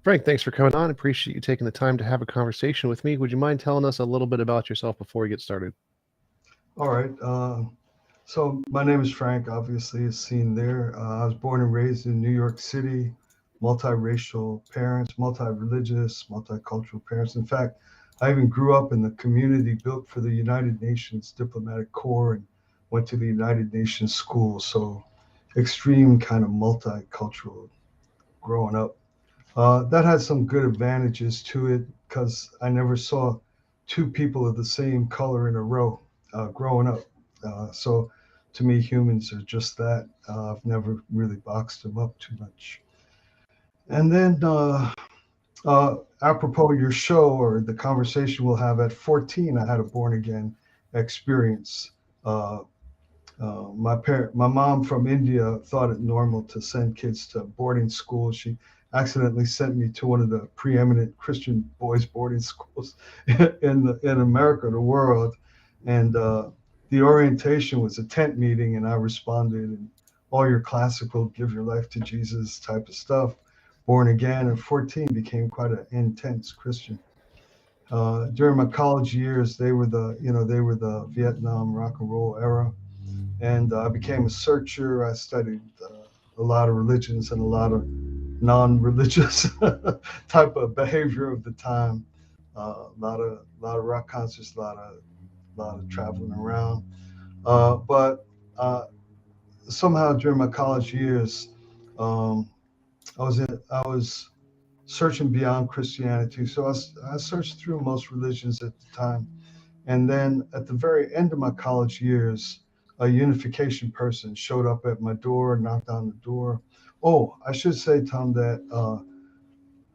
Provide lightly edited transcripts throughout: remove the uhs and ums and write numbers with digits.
Frank, thanks for coming on. Appreciate you taking the time to have a conversation with me. Would you mind telling us a little bit about yourself before we get started? All right. So my name is Frank, obviously, as seen there. I was born and raised in New York City, multiracial parents, multi-religious, multicultural parents. In fact, I even grew up in the community built for the United Nations Diplomatic Corps and went to the United Nations school. So extreme kind of multicultural growing up. That had some good advantages to it because I never saw two people of the same color in a row growing up. So to me, humans are just that. I've never really boxed them up too much. And then, apropos your show or the conversation we'll have, at 14, I had a born again experience. Uh, my mom from India thought it normal to send kids to boarding school. She accidentally sent me to one of the preeminent Christian boys boarding schools in America, the world, and the orientation was a tent meeting, and I responded, and all your classical "give your life to Jesus" type of stuff. Born again, and 14 became quite an intense Christian. During my college years, they were the Vietnam rock and roll era, and I became a searcher. I studied a lot of religions and a lot of non-religious type of behavior of the time. A lot of rock concerts, a lot of traveling around. But somehow during my college years, um, I was searching beyond Christianity. So I searched through most religions at the time. And then at the very end of my college years, a unification person showed up at my door, knocked on the door. Oh, I should say, Tom, that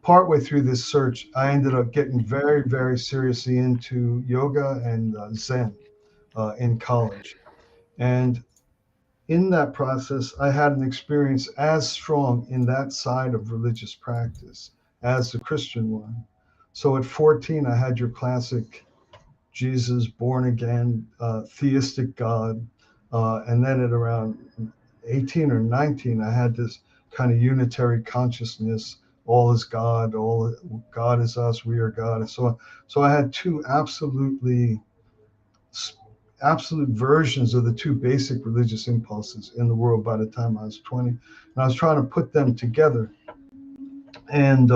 partway through this search, I ended up getting very, very seriously into yoga and Zen in college. And in that process, I had an experience as strong in that side of religious practice as the Christian one. So at 14, I had your classic Jesus, born again, theistic God. And then at around 18 or 19, I had this kind of unitary consciousness. All is God, all God is us, we are God, and so on. So I had two absolute versions of the two basic religious impulses in the world by the time I was 20. And I was trying to put them together. And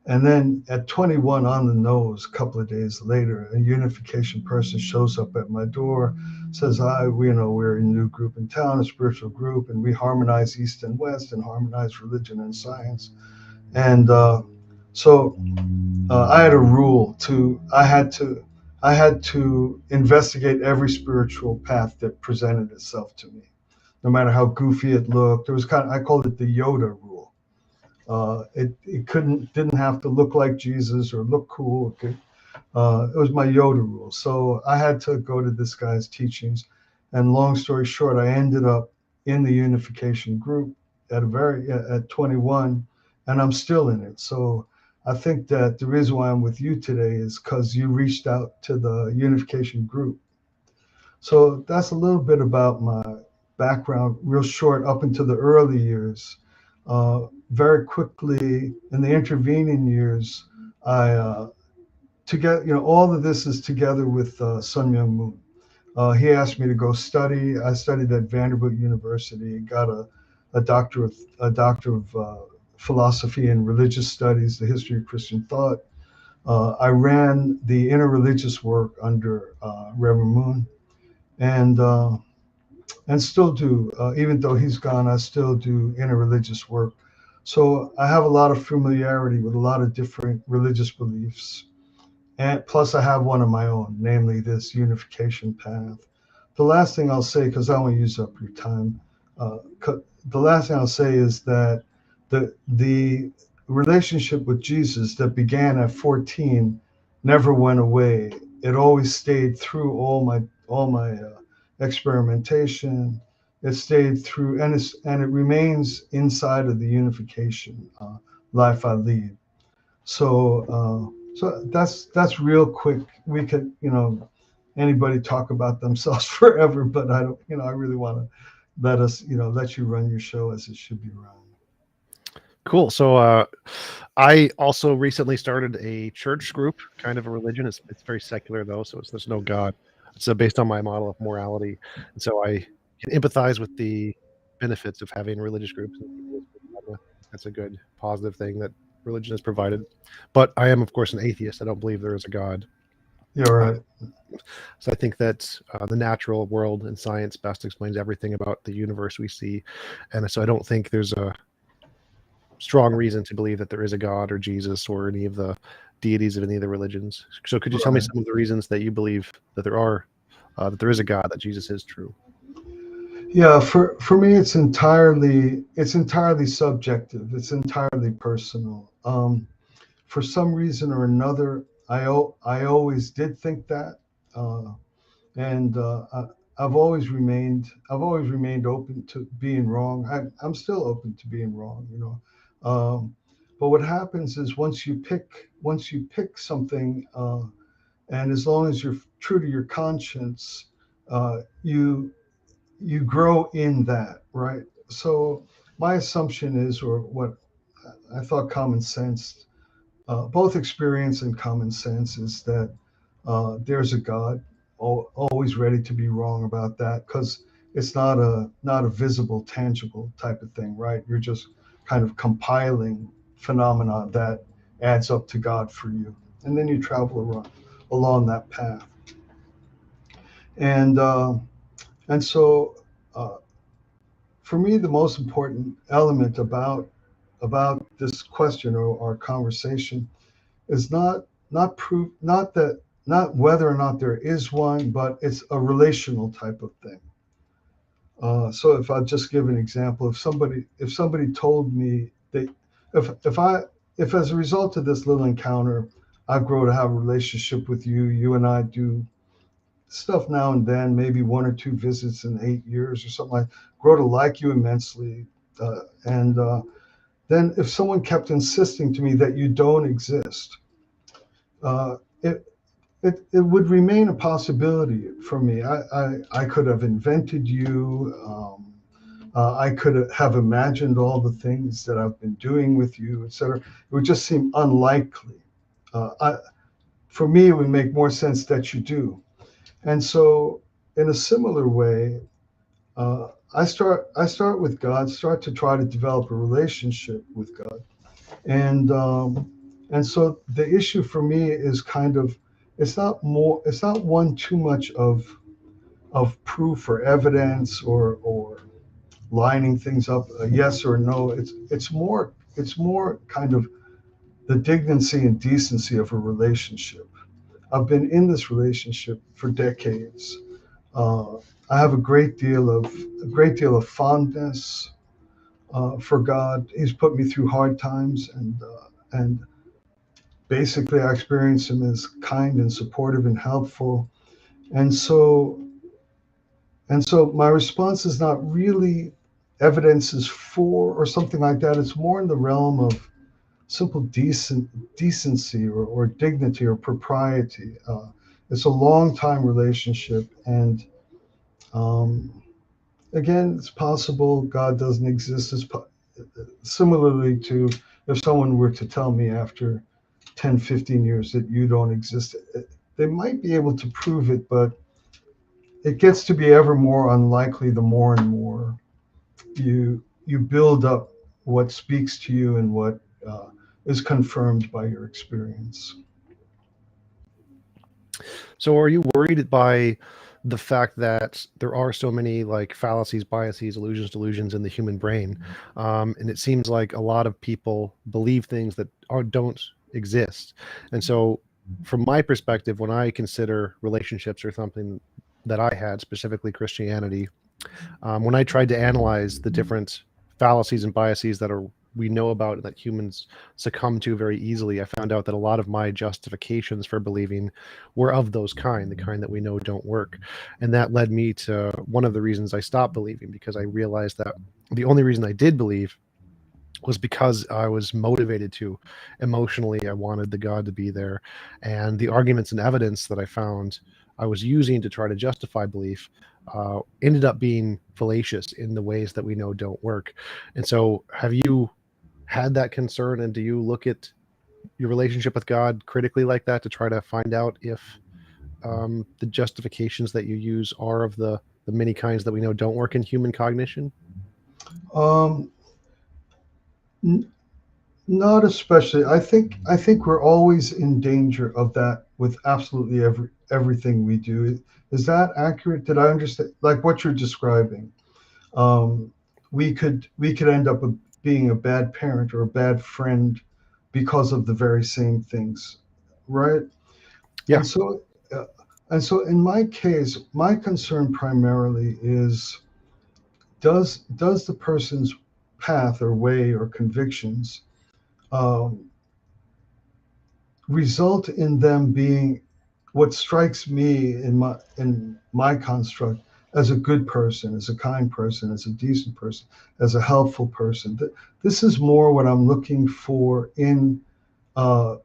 and then at 21 on the nose, a couple of days later, a unification person shows up at my door, says, "Hi, we're a new group in town, a spiritual group, and we harmonize East and West and harmonize religion and science." And so I had a rule to I had to investigate every spiritual path that presented itself to me, no matter how goofy it looked. It was I called it the Yoda rule. It didn't have to look like Jesus or look cool. It was my Yoda rule. So I had to go to this guy's teachings. And long story short, I ended up in the unification group at 21, and I'm still in it. So I think that the reason why I'm with you today is because you reached out to the unification group. So that's a little bit about my background, real short, up into the early years. Very quickly in the intervening years, I together, all of this is together with Sun Myung Moon. He asked me to go study. I studied at Vanderbilt University, got a doctor of philosophy and religious studies, the history of Christian thought. I ran the interreligious work under Reverend Moon, and still do. Even though he's gone, I still do interreligious work. So I have a lot of familiarity with a lot of different religious beliefs. And plus, I have one of my own, namely this unification path. The last thing I'll say, because I won't use up your time, the last thing I'll say is that the relationship with Jesus that began at 14 never went away. It always stayed through all my experimentation. It stayed through, and it remains inside of the unification life I lead. So that's real quick. We could anybody talk about themselves forever, but I don't, I really want to let you run your show as it should be run. Cool. So I also recently started a church group, kind of a religion. It's very secular though, so there's no God. It's based on my model of morality, and so I can empathize with the benefits of having religious groups. And that's a good positive thing that religion has provided. But I am, of course, an atheist. I don't believe there is a God. You're Uh, right. so I think that the natural world and science best explains everything about the universe we see, and so I don't think there's a strong reason to believe that there is a God or Jesus or any of the deities of any of the religions. So could you tell me Right. some of the reasons that you believe that there is a God, that Jesus is true? Yeah, for me, it's entirely subjective. It's entirely personal. For some reason or another, I always did think that, uh, and I've always remained open to being wrong. I'm still open to being wrong, but what happens is once you pick something, and as long as you're true to your conscience, you grow in that, right? So my assumption is, or what I thought common sense, both experience and common sense, is that there's a God, always ready to be wrong about that, because it's not a visible, tangible type of thing, right? You're just kind of compiling phenomena that adds up to God for you, and then you travel along that path, and and so. For me, the most important element about this question, or our conversation, is not whether or not there is one, but it's a relational type of thing. So if I just give an example, if somebody told me that, if I if as a result of this little encounter, I grow to have a relationship with you, you and I do stuff now and then, maybe one or two visits in 8 years or something, like, grow to like you immensely. And then if someone kept insisting to me that you don't exist, uh, it, it would remain a possibility for me. I could have invented you. I could have imagined all the things that I've been doing with you, etc. It would just seem unlikely. For me, it would make more sense that you do. And so, in a similar way, I start with God, start to try to develop a relationship with God, and so the issue for me is kind of, it's not one too much of proof or evidence, or lining things up, a yes or no. It's more kind of the dignity and decency of a relationship. I've been in this relationship for decades. Uh, I have a great deal of fondness for God. He's put me through hard times, and basically I experience Him as kind and supportive and helpful. And so my response is not really evidences for or something like that. It's more in the realm of simple decency, or dignity, or propriety. It's a long time relationship, and um, again, it's possible God doesn't exist. Similarly to, if someone were to tell me after 10, 15 years that you don't exist, they might be able to prove it, but it gets to be ever more unlikely the more and more you build up what speaks to you, and what is confirmed by your experience. So are you worried by the fact that there are so many like fallacies, biases, illusions, delusions in the human brain? And it seems like a lot of people believe things that don't exist. And so from my perspective, when I consider relationships or something that I had, specifically Christianity, when I tried to analyze the different fallacies and biases that are we know about that humans succumb to very easily, I found out that a lot of my justifications for believing were of those kind, the kind that we know don't work. And that led me to one of the reasons I stopped believing, because I realized that the only reason I did believe was because I was motivated to. Emotionally, I wanted the God to be there. And the arguments and evidence that I found I was using to try to justify belief ended up being fallacious in the ways that we know don't work. And so, have you had that concern, and do you look at your relationship with God critically like that to try to find out if the justifications that you use are of the many kinds that we know don't work in human cognition? Um, n- Not especially. I think we're always in danger of that with absolutely everything we do. Is that accurate? Did I understand like what you're describing? Um, we could end up being a bad parent or a bad friend because of the very same things, right? Yeah. And so, uh, and so in my case, my concern primarily is does the person's path or way or convictions um, result in them being what strikes me in my construct as a good person, as a kind person, as a decent person, as a helpful person. This is more what I'm looking for uh,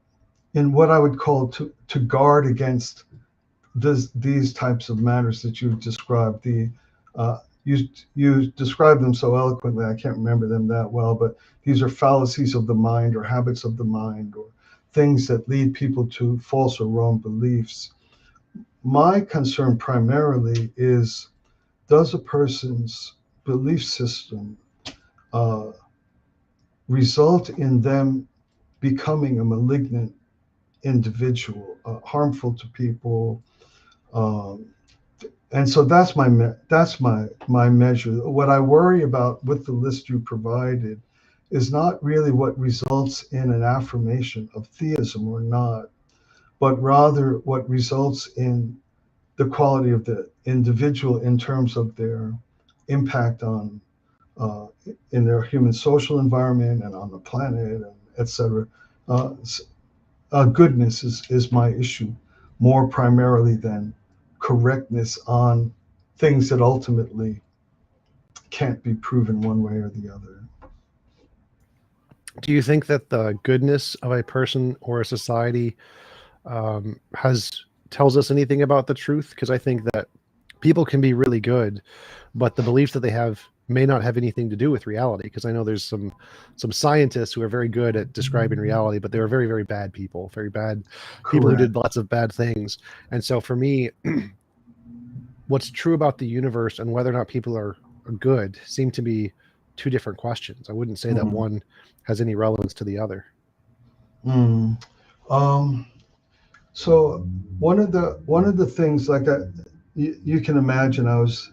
in what I would call to guard against these types of matters that you've described. You described them so eloquently. I can't remember them that well, but these are fallacies of the mind or habits of the mind or things that lead people to false or wrong beliefs. My concern primarily is, does a person's belief system uh, result in them becoming a malignant individual, harmful to people? Um, and so that's my measure. What I worry about with the list you provided is not really what results in an affirmation of theism or not, but rather what results in the quality of the individual in terms of their impact on uh, in their human social environment and on the planet, and et cetera. Uh, Goodness is my issue more primarily than correctness on things that ultimately can't be proven one way or the other. Do you think that the goodness of a person or a society has tells us anything about the truth? Because I think that people can be really good, but the beliefs that they have may not have anything to do with reality. Because I know there's some scientists who are very good at describing reality, but they were very very bad people, very bad people who Correct. did lots of bad things. And so for me, what's true about the universe and whether or not people are good seem to be two different questions. I wouldn't say that Mm, one has any relevance to the other. mm. Um, so one of the things you can imagine, I was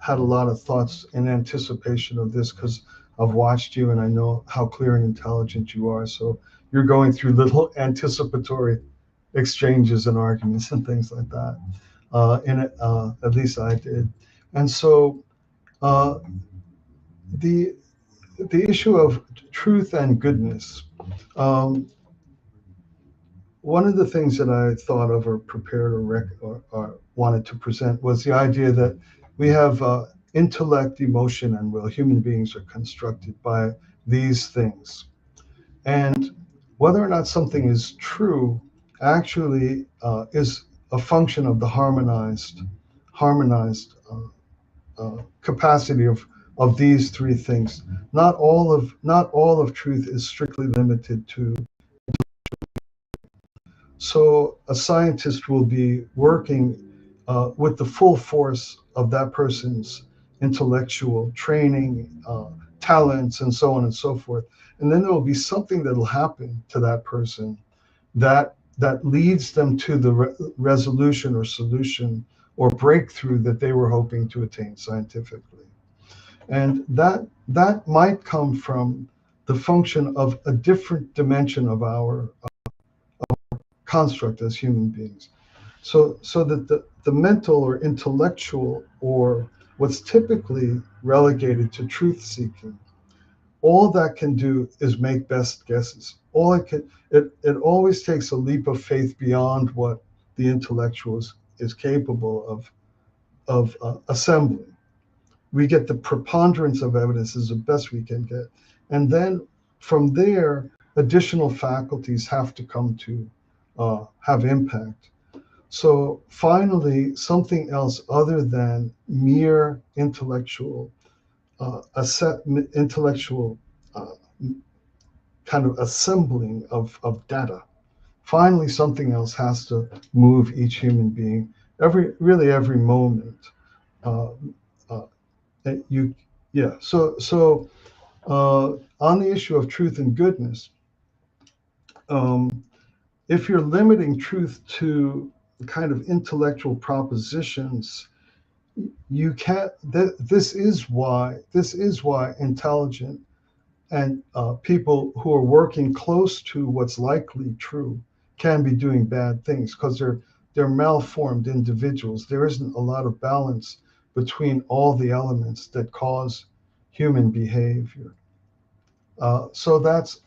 had a lot of thoughts in anticipation of this because I've watched you and I know how clear and intelligent you are. So you're going through little anticipatory exchanges and arguments and things like that. At least I did. And so uh, the the issue of truth and goodness. Um, One of the things that I thought of or prepared or wanted to present was the idea that we have intellect, emotion, and will. Human beings are constructed by these things. And whether or not something is true actually is a function of the harmonized capacity of these three things. Not all of truth is strictly limited to. So a scientist will be working with the full force of that person's intellectual training, talents, and so on and so forth. And then there will be something that will happen to that person that leads them to the resolution or solution or breakthrough that they were hoping to attain scientifically. And that might come from the function of a different dimension of our construct as human beings. So that the mental or intellectual or what's typically relegated to truth seeking, all that can do is make best guesses. It always takes a leap of faith beyond what the intellectual is capable of assembling. We get the preponderance of evidence is the best we can get. And then from there, additional faculties have to come to have impact. So finally, something else other than mere intellectual uh, kind of assembling of data. Finally, something else has to move each human being every moment. Uh, uh, you, yeah. On the issue of truth and goodness, um, if you're limiting truth to kind of intellectual propositions, you can't. This is why intelligent and people who are working close to what's likely true can be doing bad things because they're malformed individuals. There isn't a lot of balance between all the elements that cause human behavior. So that's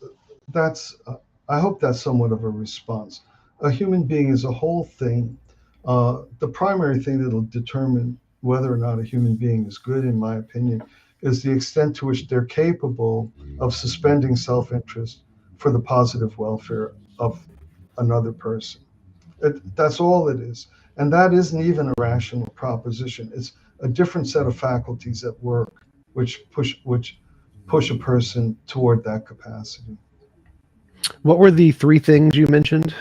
I hope that's somewhat of a response. A human being is a whole thing. The primary thing that'll determine whether or not a human being is good, in my opinion, is the extent to which they're capable of suspending self-interest for the positive welfare of another person. That's all it is. And that isn't even a rational proposition. It's a different set of faculties at work which push a person toward that capacity. What were the three things you mentioned?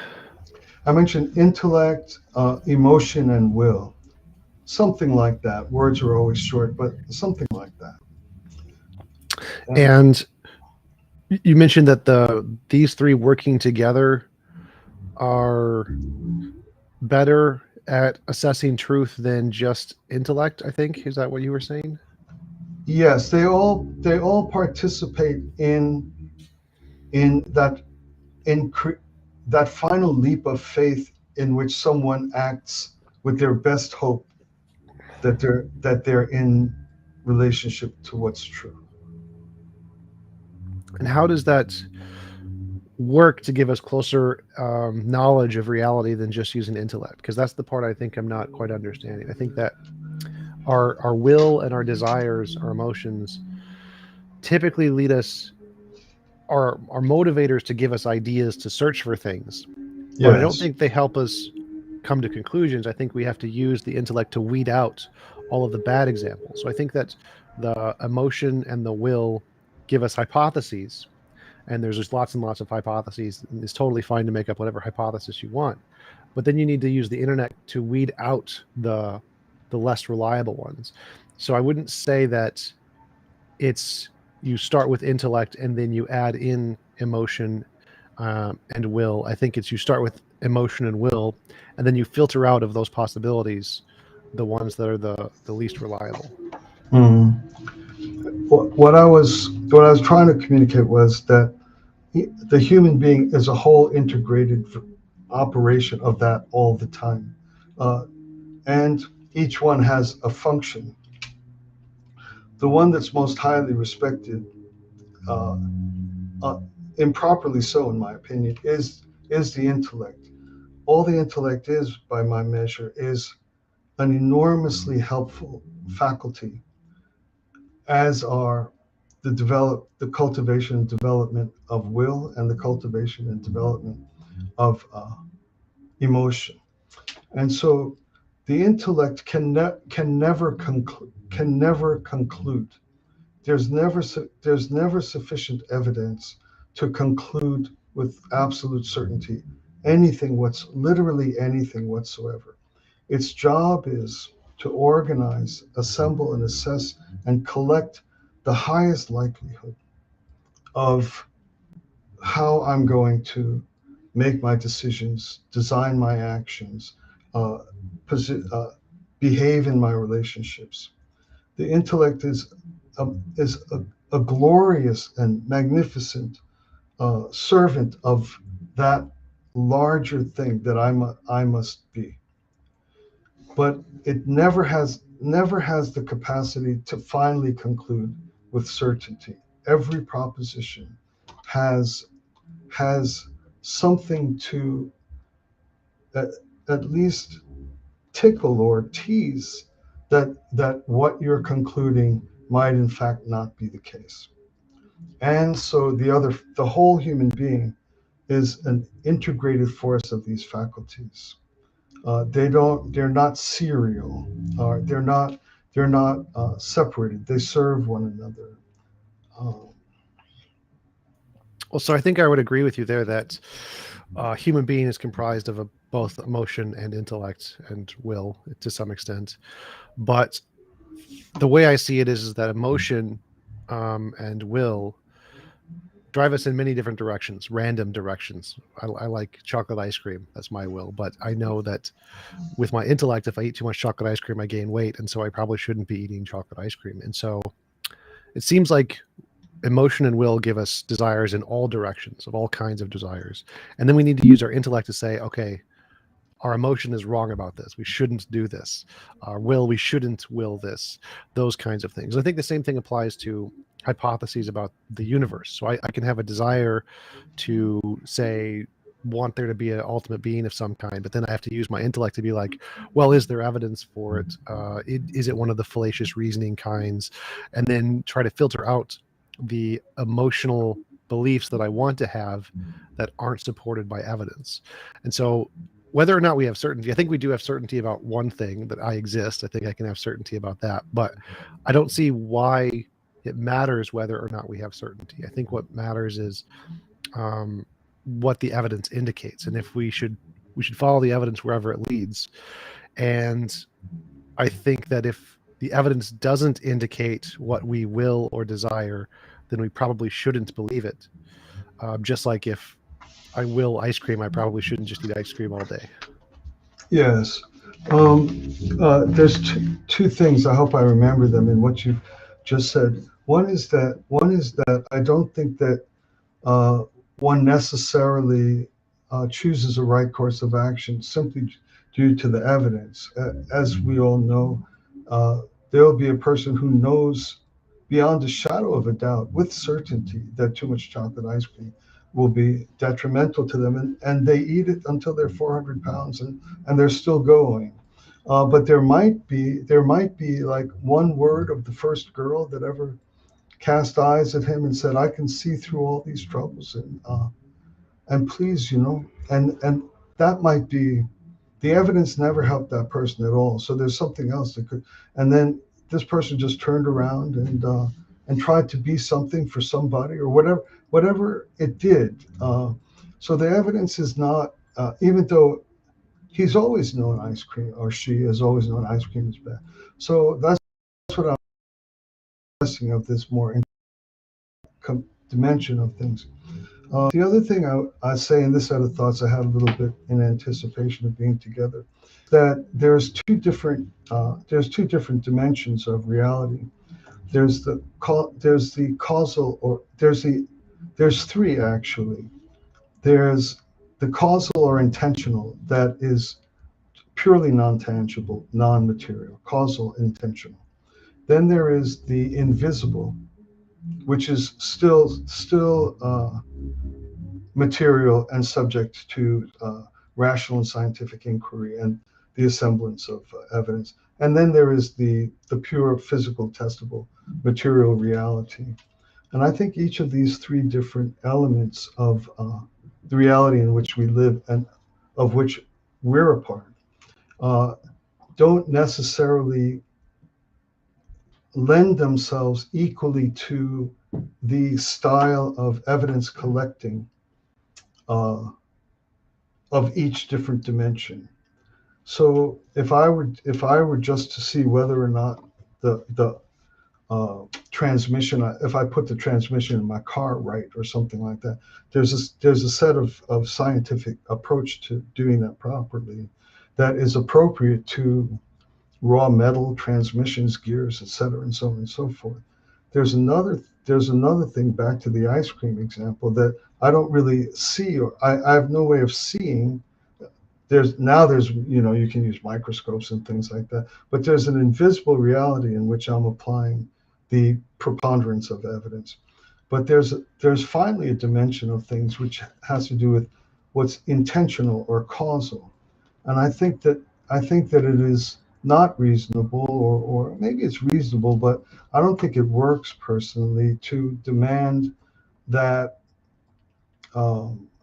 I mentioned intellect, emotion, and will. Something like that. Words are always short, but something like that. And And you mentioned that these three working together are better at assessing truth than just intellect, I think. Is that what you were saying? yes, they all participate in in cre- that final leap of faith in which someone acts with their best hope that they're in relationship to what's true. And how does that work to give us closer knowledge of reality than just using intellect? Because that's the part I think I'm not quite understanding. I think that our will and our desires, our emotions, typically lead us are motivators to give us ideas to search for things, but I don't Yes. think they help us come to conclusions. I think we have to use the intellect to weed out all of the bad examples. So I think that the emotion and the will give us hypotheses, and there's just lots and lots of hypotheses, and it's totally fine to make up whatever hypothesis you want. But then you need to use the internet to weed out the less reliable ones. So I wouldn't say that it's you start with intellect and then you add in emotion and will. I think it's you start with emotion and will, and then you filter out of those possibilities the ones that are the least reliable. Mhm. What I was trying to communicate was that the human being is a whole integrated operation of that all the time, uh, and each one has a function. The one that's most highly respected, uh, uh, improperly so, in my opinion, is the intellect. All the intellect is, by my measure, is an enormously helpful faculty, as are the cultivation and development of will and the cultivation and development of emotion. And so the intellect can never conclude. There's never sufficient evidence to conclude with absolute certainty literally anything whatsoever. Its job is to organize, assemble, and assess and collect the highest likelihood of how I'm going to make my decisions, design my actions, uh, posi- uh, behave in my relationships. The intellect is a glorious and magnificent servant of that larger thing that I must be. But it never has the capacity to finally conclude with certainty. Every proposition has has something to at, at least tickle or tease that what you're concluding might in fact not be the case. And so the whole human being is an integrated force of these faculties. They're not serial, they're not separated. They serve one another. Um, Well, so I think I would agree with you there that human being is comprised of both emotion and intellect and will to some extent. But the way I see it is that emotion and will drive us in many different directions, random directions. I like chocolate ice cream. That's my will. But I know that with my intellect, if I eat too much chocolate ice cream, I gain weight. And so I probably shouldn't be eating chocolate ice cream. And so it seems like emotion and will give us desires in all directions, of all kinds of desires. And then we need to use our intellect to say, okay, our emotion is wrong about this. We shouldn't do this. Our will, we shouldn't will this. Those kinds of things. I think the same thing applies to hypotheses about the universe. So I can have a desire to say, want there to be an ultimate being of some kind, but then I have to use my intellect to be like, well, is there evidence for it? Is it one of the fallacious reasoning kinds? And then try to filter out the emotional beliefs that I want to have that aren't supported by evidence. And so whether or not we have certainty, I think we do have certainty about one thing, that I exist. I think I can have certainty about that, but I don't see why it matters whether or not we have certainty. I think what matters is um, what the evidence indicates, and if we should follow the evidence wherever it leads. And I think that if the evidence doesn't indicate what we will or desire, then we probably shouldn't believe it. Just like if I will ice cream, I probably shouldn't just eat ice cream all day. yes. There's two things. I hope I remember them in what you just said. One is that I don't think that uh, one necessarily chooses a right course of action simply due to the evidence. As we all know, uh, there will be a person who knows beyond a shadow of a doubt, with certainty, that too much chocolate ice cream will be detrimental to them, and they eat it until they're 400 pounds, and they're still going. But there might be like one word of the first girl that ever cast eyes at him and said, "I can see through all these troubles, and please, and that might be the evidence never helped that person at all. So there's something else that could, and then this person just turned around and tried to be something for somebody or whatever it did. So the evidence is not, even though he's always known ice cream, or she has always known ice cream is bad. So that's what I'm guessing of this more dimension of things. The other thing I say in this set of thoughts I had a little bit in anticipation of being together, that there's two different dimensions of reality. There's the causal, or there's three actually. There's the causal or intentional, that is purely non-tangible, non-material, causal, intentional. Then there is the invisible, which is still material and subject to rational and scientific inquiry and the assemblance of evidence. And then there is the pure physical, testable, material reality. And I think each of these three different elements of the reality in which we live and of which we're a part uh, don't necessarily lend themselves equally to the style of evidence collecting uh, of each different dimension. So if I were just to see whether or not the transmission, if I put the transmission in my car right or something like that, there's a set of scientific approach to doing that properly that is appropriate to raw metal transmissions, gears, etc., and so on and so forth. There's another thing, back to the ice cream example, that I don't really see, or I have no way of seeing. There's you can use microscopes and things like that, but there's an invisible reality in which I'm applying the preponderance of evidence. But there's finally a dimension of things which has to do with what's intentional or causal. And I think that it is not reasonable, or maybe it's reasonable, but I don't think it works personally to demand that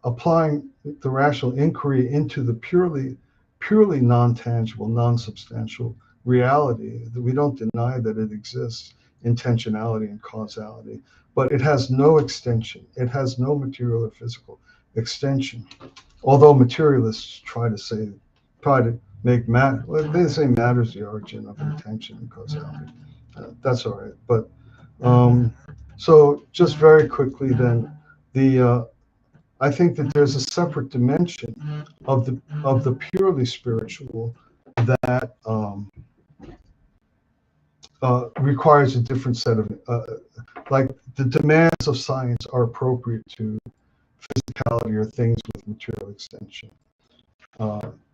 applying the rational inquiry into the purely non-tangible, non-substantial reality. We don't deny that it exists, intentionality and causality, but it has no extension. It has no material or physical extension. Although materialists try to make matter, well, they say matter is the origin of intention and causality. That's all right. But so just very quickly then, the I think that there's a separate dimension of the purely spiritual that requires a different set of like the demands of science are appropriate to physicality or things with material extension,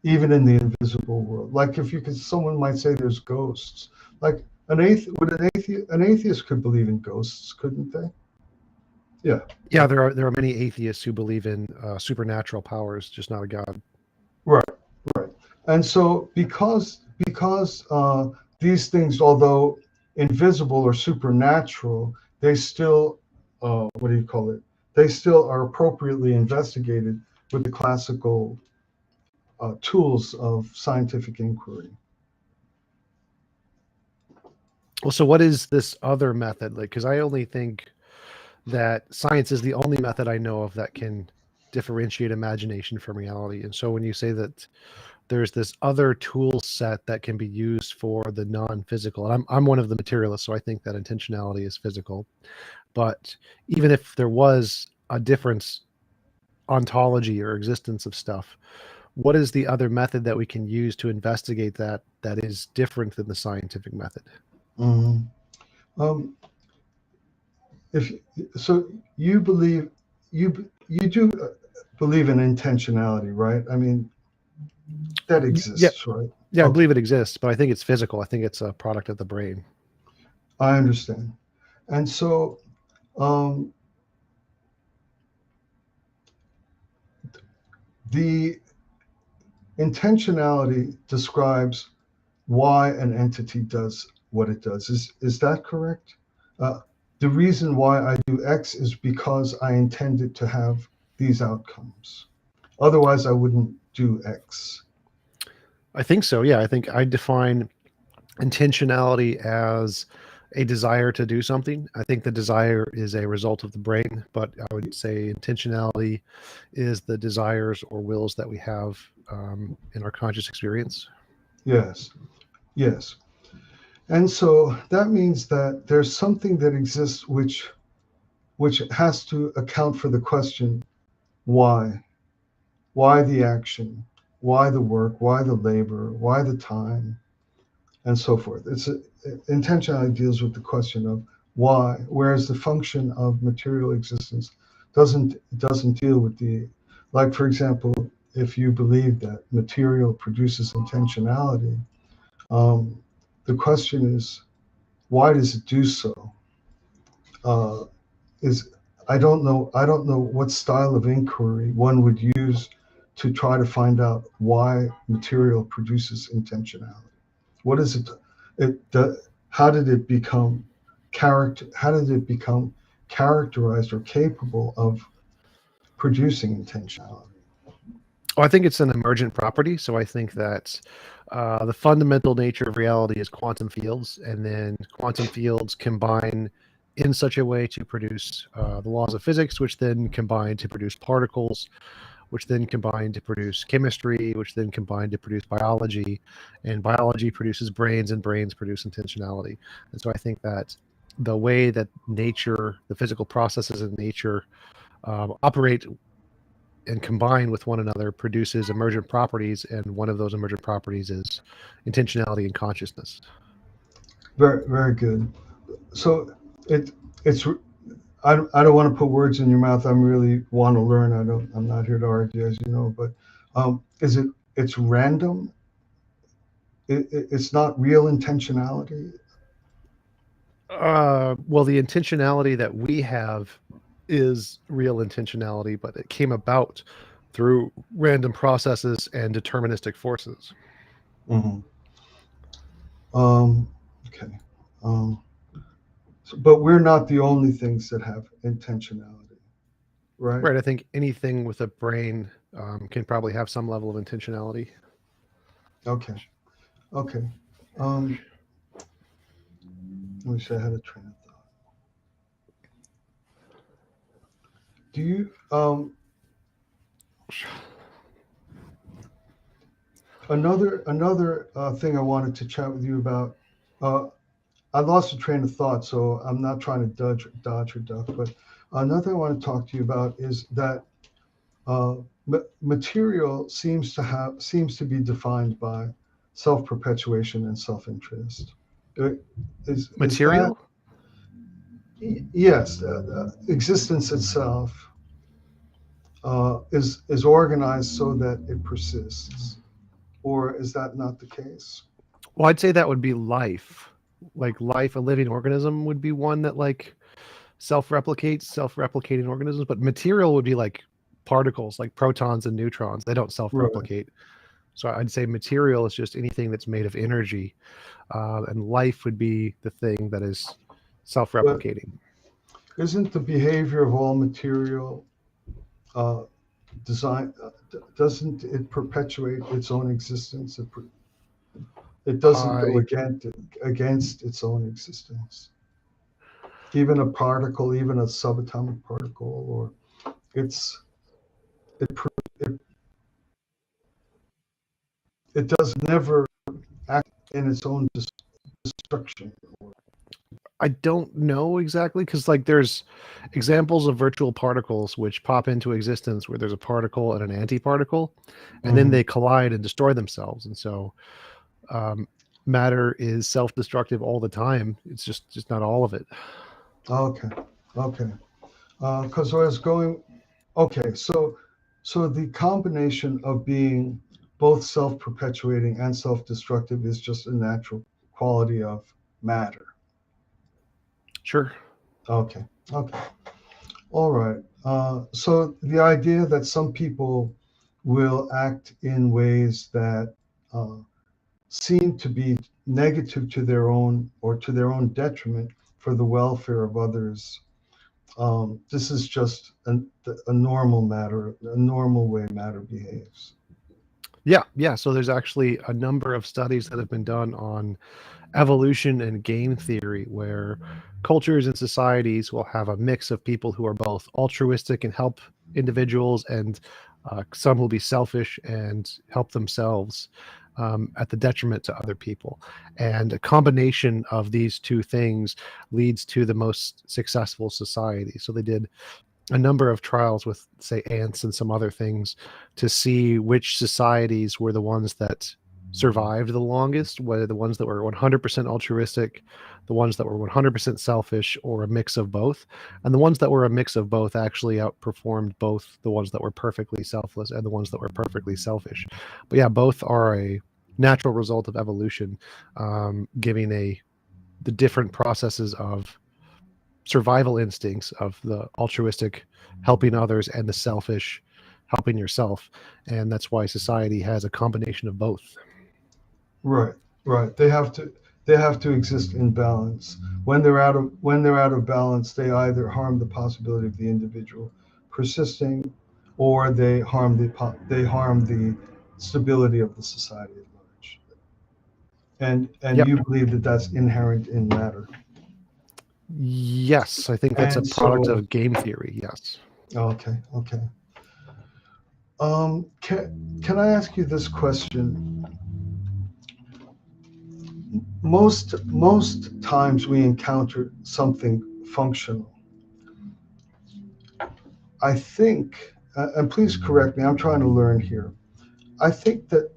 even in the invisible world. Like if you could, someone might say there's ghosts. Like an atheist could believe in ghosts, couldn't they? Yeah. Yeah, there are many atheists who believe in supernatural powers, just not a god. Right. Right. And so because these things, although invisible or supernatural, they still what do you call it? They still are appropriately investigated with the classical tools of scientific inquiry. Well, so what is this other method? Like, because I only think that science is the only method I know of that can differentiate imagination from reality. And so when you say that there's this other tool set that can be used for the non-physical, and I'm one of the materialists, so I think that intentionality is physical. But even if there was a difference ontology or existence of stuff, what is the other method that we can use to investigate that is different than the scientific method? Mhm. Um, if so, you believe you do believe in intentionality, right? I mean, that Yeah, exists, right? yeah, I Okay, believe it exists, but I think it's physical. I think it's a product of the brain. I understand. And so, um, the intentionality describes why an entity does what it does. Is that correct? Uh, the reason why I do X is because I intended to have these outcomes. Otherwise, I wouldn't do X. I think so. Yeah, I think I define intentionality as a desire to do something. I think the desire is a result of the brain, but I would say intentionality is the desires or wills that we have in our conscious experience. Yes, yes. And so that means that there's something that exists which has to account for the question why? Why the action? Why the work? Why the labor? Why the time? And so forth. Intentionality deals with the question of why, whereas the function of material existence doesn't deal with the, like for example, if you believe that material produces intentionality, um, the question is why does it do so? Uh, is I don't know what style of inquiry one would use to try to find out why material produces intentionality. What is it? How did it become character? How did it become characterized or capable of producing intentionality? Oh, I think it's an emergent property. So I think that the fundamental nature of reality is quantum fields, and then quantum fields combine in such a way to produce the laws of physics, which then combine to produce particles, which then combine to produce chemistry, which then combine to produce biology, and biology produces brains, and brains produce intentionality. And so I think that the way that nature, the physical processes in nature, operate and combine with one another produces emergent properties, and one of those emergent properties is intentionality and consciousness. Very, very good. So it's I don't want to put words in your mouth. I really want to learn. I'm not here to argue, as you know. But is it's random? It's not real intentionality. Well, the intentionality that we have is real intentionality, but it came about through random processes and deterministic forces. Hmm. Okay. Um, but we're not the only things that have intentionality, right? Right. I think anything with a brain can probably have some level of intentionality. Okay. Okay. Um, Let me see. I had a train of thought. Do you another thing I wanted to chat with you about? Uh, I lost a train of thought, so I'm not trying to dodge or duck. But another thing I want to talk to you about is that uh, material seems to be defined by self-perpetuation and self-interest. Uh, is that Material? yes? Existence itself is organized so that it persists, or is that not the case? Well, I'd say that would be life. Like life, a living organism would be one that like self-replicates, self-replicating organisms, but material would be like particles, like protons and neutrons. They don't Right. self-replicate. So I'd say material is just anything that's made of energy, and life would be the thing that is But self-replicating. isn't the behavior of all material uh, design? Doesn't it perpetuate its own existence? It doesn't go I against its own existence. Even a particle, even a subatomic particle, or it's it per- it, it does never act in its own destruction. I don't know exactly because like there's examples of virtual particles which pop into existence where there's a particle and an antiparticle, and then Mhm. they collide and destroy themselves. And so um, matter is self-destructive all the time. It's just not all of it. Okay, okay. Because I was going, okay, so the combination of being both self-perpetuating and self-destructive is just a natural quality of matter. Sure. Okay, okay, all right. So the idea that some people will act in ways that uh, seem to be negative to their own or to their own detriment for the welfare of others. This is just a normal matter, a normal way matter behaves. Yeah, yeah. So there's actually a number of studies that have been done on evolution and game theory where cultures and societies will have a mix of people who are both altruistic and help individuals, and some will be selfish and help themselves at the detriment to other people. And a combination of these two things leads to the most successful society. So they did a number of trials with, say, ants and some other things to see which societies were the ones that survived the longest, whether the ones that were 100% altruistic, the ones that were 100% selfish, or a mix of both. And the ones that were a mix of both actually outperformed both the ones that were perfectly selfless and the ones that were perfectly selfish. But yeah, both are a natural result of evolution, giving the different processes of survival instincts of the altruistic helping others and the selfish helping yourself. And that's why society has a combination of both. Right, right. They have to exist in balance. When they're out of balance, they either harm the possibility of the individual persisting, or they harm the stability of the society at large. And Yep. you believe that that's inherent in matter. Yes, I think that's a And product so, of game theory. Yes. okay, okay. Can I ask you this question? Most times we encounter something functional. I think, and please correct me, I'm trying to learn here. I think that,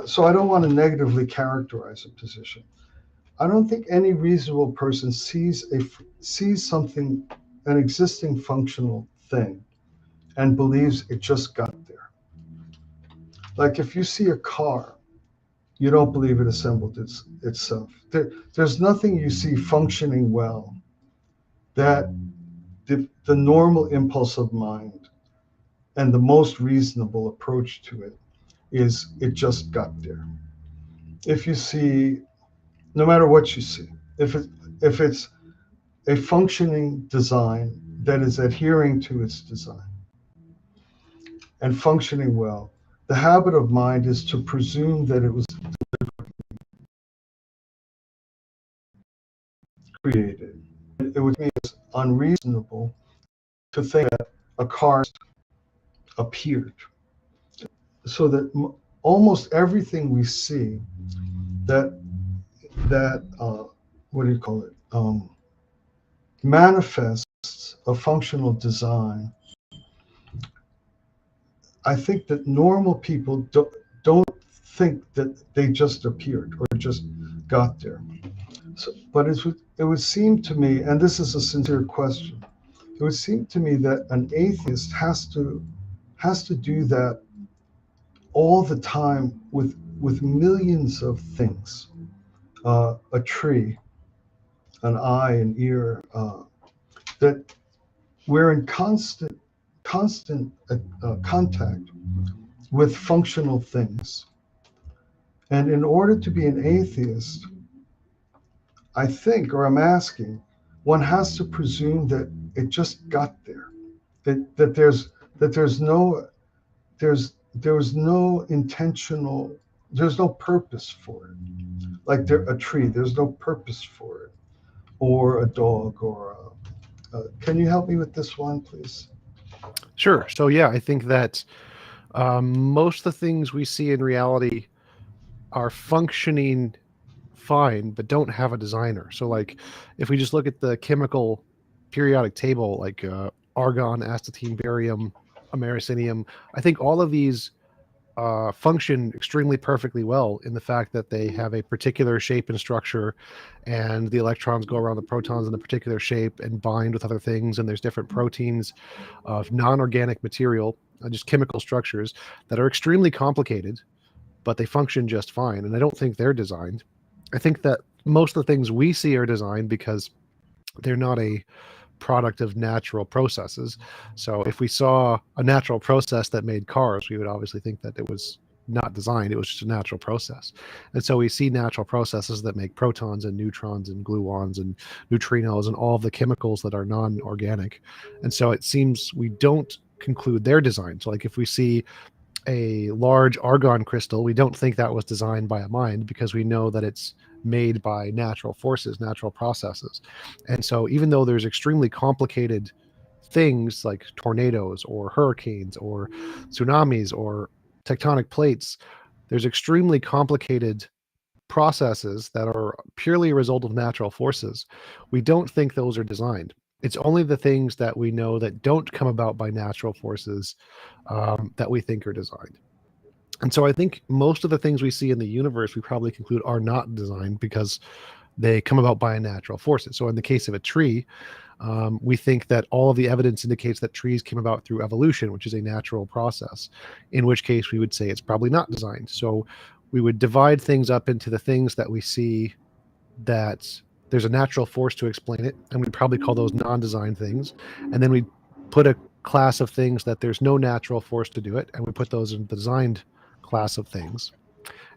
so I don't want to negatively characterize a position. I don't think any reasonable person sees something, an existing functional thing, and believes it just got there. Like if you see a car, you don't believe it assembled itself. There's nothing you see functioning well that the normal impulse of mind and the most reasonable approach to it is it just got there. If you see, no matter what you see, if it's a functioning design that is adhering to its design and functioning well, the habit of mind is to presume that it was created. It would be unreasonable to think that a car appeared. So that almost everything we see that what do you call it, manifests a functional design. I think that normal people don't think that they just appeared or just got there. So, but it would seem to me, and this is a sincere question, it would seem to me that an atheist has to do that all the time with millions of things, a tree, an eye, an ear, that we're in constant contact with functional things. And in order to be an atheist, I think, or I'm asking, one has to presume that it just got there, that there's no there's no intentional, there's no purpose for it. Like a tree, there's no purpose for it, or a dog, or can you help me with this one, please? Sure. So yeah, I think that most of the things we see in reality are functioning fine, but don't have a designer. So like, if we just look at the chemical periodic table, like argon, astatine, barium, americinium, I think all of these function extremely perfectly well in the fact that they have a particular shape and structure, and the electrons go around the protons in a particular shape and bind with other things. And there's different proteins of non-organic material, just chemical structures that are extremely complicated, but they function just fine. And I don't think they're designed. I think that most of the things we see are designed because they're not a product of natural processes. So if we saw a natural process that made cars, we would obviously think that it was not designed, it was just a natural process. And so we see natural processes that make protons and neutrons and gluons and neutrinos and all of the chemicals that are non-organic. And so it seems we don't conclude they're designed. So like if we see a large argon crystal, we don't think that was designed by a mind, because we know that it's made by natural forces, natural processes. And so even though there's extremely complicated things like tornadoes or hurricanes or tsunamis or tectonic plates, there's extremely complicated processes that are purely a result of natural forces. We don't think those are designed. It's only the things that we know that don't come about by natural forces that we think are designed. And so I think most of the things we see in the universe, we probably conclude are not designed because they come about by natural forces. So in the case of a tree, we think that all of the evidence indicates that trees came about through evolution, which is a natural process, in which case we would say it's probably not designed. So we would divide things up into the things that we see that there's a natural force to explain it, and we'd probably call those non-designed things. And then we put a class of things that there's no natural force to do it, and we put those in the designed class of things.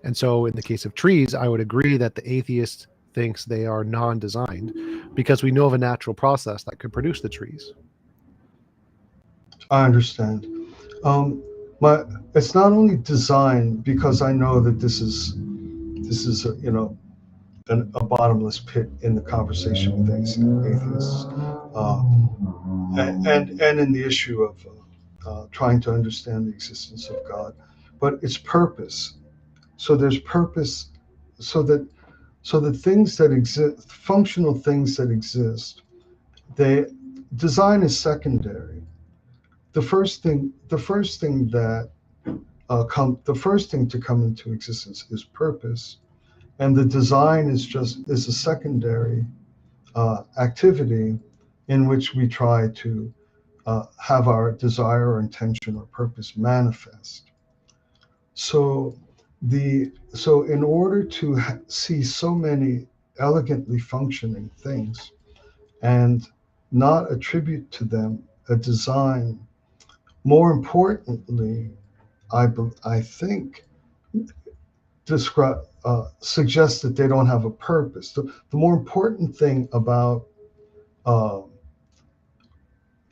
And so in the case of trees, I would agree that the atheist thinks they are non-designed because we know of a natural process that could produce the trees. I understand. Um, my it's not only design, because I know that this is a bottomless pit in the conversation with atheists, and in the issue of trying to understand the existence of God, but it's purpose. So there's purpose, so that things that exist, functional things that exist, they design is secondary. The first thing to come into existence is purpose, and the design is a secondary activity in which we try to have our desire or intention or purpose manifest. So in order to see so many elegantly functioning things and not attribute to them a design, more importantly, I think suggests that they don't have a purpose. The more important thing about uh,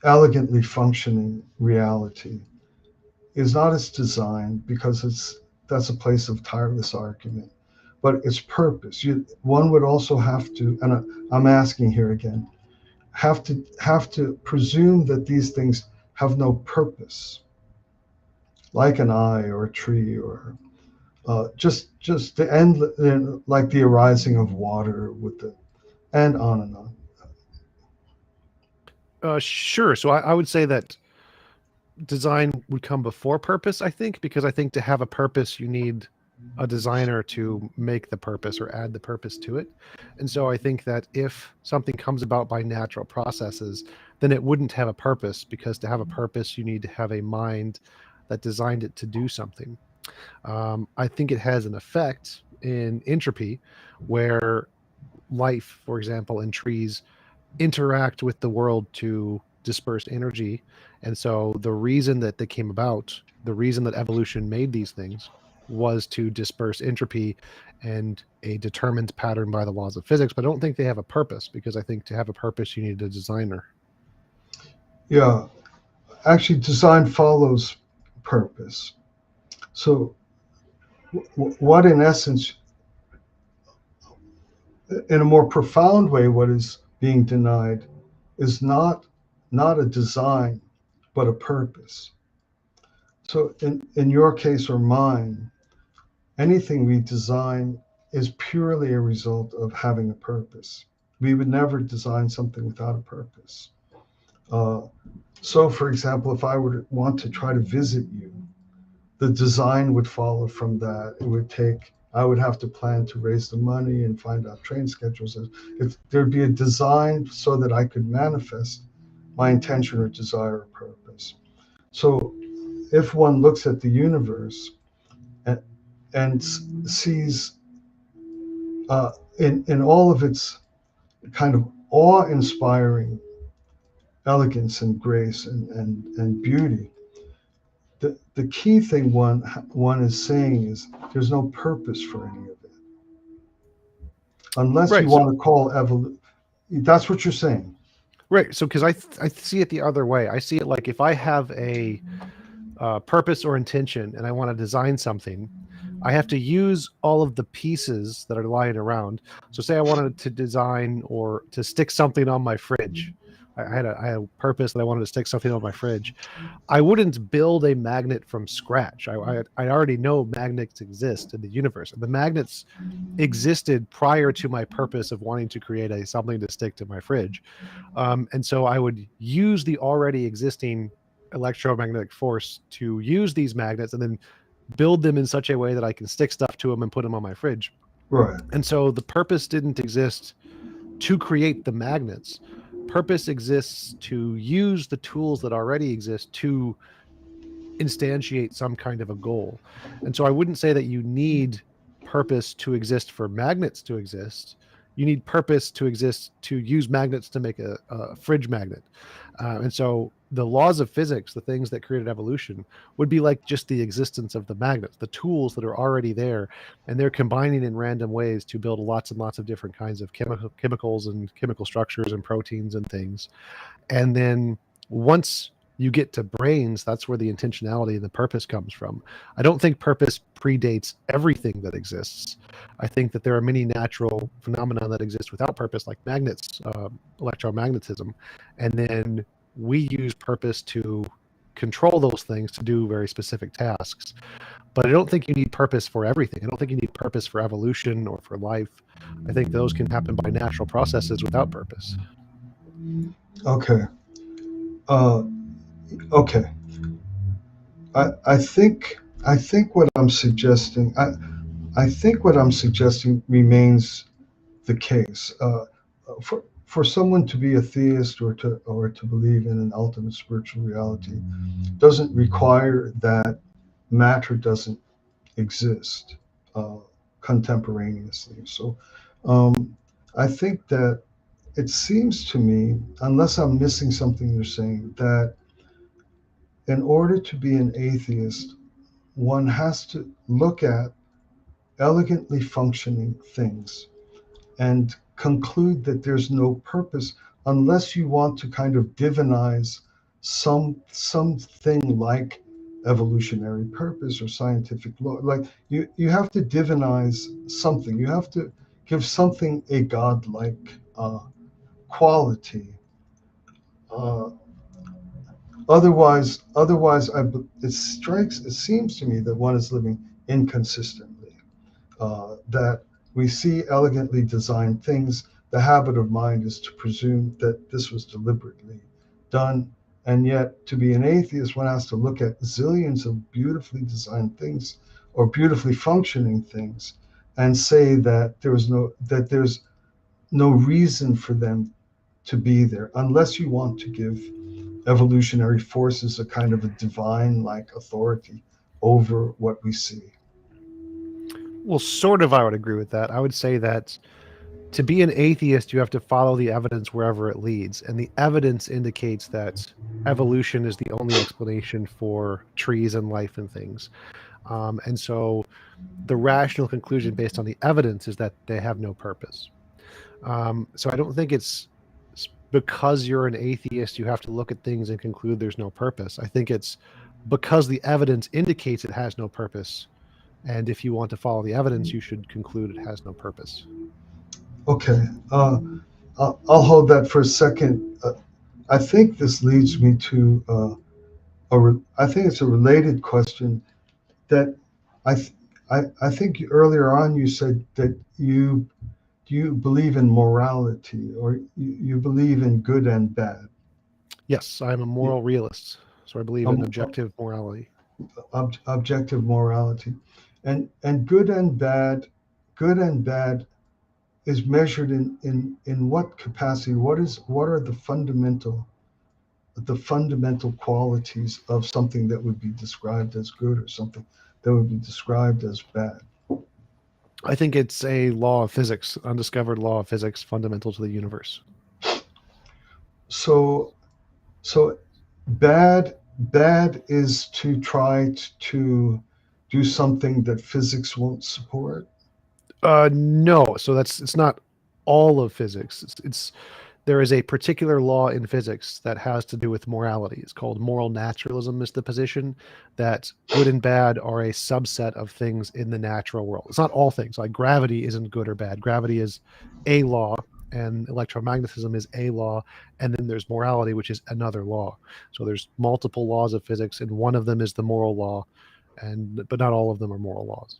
elegantly functioning reality is not its design, because that's a place of tireless argument, but its purpose. One would also have to, and I'm asking here again, have to presume that these things have no purpose, like an eye or a tree, or just the end, like the arising of water with the, and on and on. Sure. So I would say that design would come before purpose, I think, because I think to have a purpose, you need a designer to make the purpose or add the purpose to it. And so I think that if something comes about by natural processes, then it wouldn't have a purpose, because to have a purpose, you need to have a mind that designed it to do something. I think it has an effect in entropy, where life, for example, in trees, interact with the world to disperse energy. And so the reason that they came about, the reason that evolution made these things, was to disperse entropy and a determined pattern by the laws of physics. But I don't think they have a purpose, because I think to have a purpose, you need a designer. Yeah, actually, design follows purpose. So, what in essence, in a more profound way, what is being denied is not a design, but a purpose. So, in your case or mine, anything we design is purely a result of having a purpose. We would never design something without a purpose. Uh, so, for example, if I were to want to try to visit you, the design would follow from that. It would take, I would have to plan to raise the money and find out train schedules. There'd be a design so that I could manifest my intention or desire or purpose. So if one looks at the universe and, and sees in all of its kind of awe-inspiring elegance and grace and beauty, the key thing one is saying is there's no purpose for any of it, unless you Right. So want to call evolution. That's what you're saying. right. So because I see it the other way. I see it like, if I have a purpose or intention and I want to design something, I have to use all of the pieces that are lying around. So say I wanted to design or to stick something on my fridge. I had a purpose that I wanted to stick something on my fridge. I wouldn't build a magnet from scratch. I already know magnets exist in the universe. The magnets existed prior to my purpose of wanting to create a something to stick to my fridge. And so I would use the already existing electromagnetic force to use these magnets, and then build them in such a way that I can stick stuff to them and put them on my fridge. Right. And so the purpose didn't exist to create the magnets. Purpose exists to use the tools that already exist to instantiate some kind of a goal. And so I wouldn't say that you need purpose to exist for magnets to exist. You need purpose to exist to use magnets to make a fridge magnet. And so the laws of physics, the things that created evolution, would be like just the existence of the magnets, the tools that are already there, and they're combining in random ways to build lots and lots of different kinds of chemicals and chemical structures and proteins and things. And then once you get to brains, that's where the intentionality and the purpose comes from. I don't think purpose predates everything that exists. I think that there are many natural phenomena that exist without purpose, like magnets, electromagnetism. And then we use purpose to control those things to do very specific tasks. But I don't think you need purpose for everything. I don't think you need purpose for evolution or for life. I think those can happen by natural processes without purpose. Okay. Uh, okay. I think what I'm suggesting. I think what I'm suggesting remains the case. For someone to be a theist or to believe in an ultimate spiritual reality doesn't require that matter doesn't exist uh, contemporaneously. So I think that it seems to me, unless I'm missing something you're saying, that in order to be an atheist, one has to look at elegantly functioning things and conclude that there's no purpose, unless you want to kind of divinize something like evolutionary purpose or scientific law. Like you have to divinize something. You have to give something a godlike quality. Uh, otherwise, it seems to me that one is living inconsistently. That we see elegantly designed things. The habit of mind is to presume that this was deliberately done. And yet, to be an atheist, one has to look at zillions of beautifully designed things or beautifully functioning things and say that there's no reason for them to be there unless you want to give evolutionary forces a kind of a divine like authority over what we see. Well, sort of, I would agree with that. I would say that to be an atheist, you have to follow the evidence wherever it leads. And the evidence indicates that evolution is the only explanation for trees and life and things. And so the rational conclusion based on the evidence is that they have no purpose. So I don't think it's because you're an atheist, you have to look at things and conclude there's no purpose. I think it's because the evidence indicates it has no purpose. And if you want to follow the evidence, you should conclude it has no purpose. Okay, I'll hold that for a second. I think this leads me to I think it's a related question that I, th- I think earlier on you said that you believe in morality or you believe in good and bad. Yes, I'm a You- moral realist, so I believe in Um, objective morality. objective morality, and good and bad is measured in what capacity? What are the fundamental qualities of something that would be described as good or something that would be described as bad? I think it's a law of physics, undiscovered law of physics, fundamental to the universe. So so bad is to try to do something that physics won't support. No, so it's not all of physics. It's there is a particular law in physics that has to do with morality. It's called moral naturalism, is the position that good and bad are a subset of things in the natural world. It's not all things. Like gravity isn't good or bad. Gravity is a law, and electromagnetism is a law, and then there's morality, which is another law. So there's multiple laws of physics, and one of them is the moral law, and but not all of them are moral laws.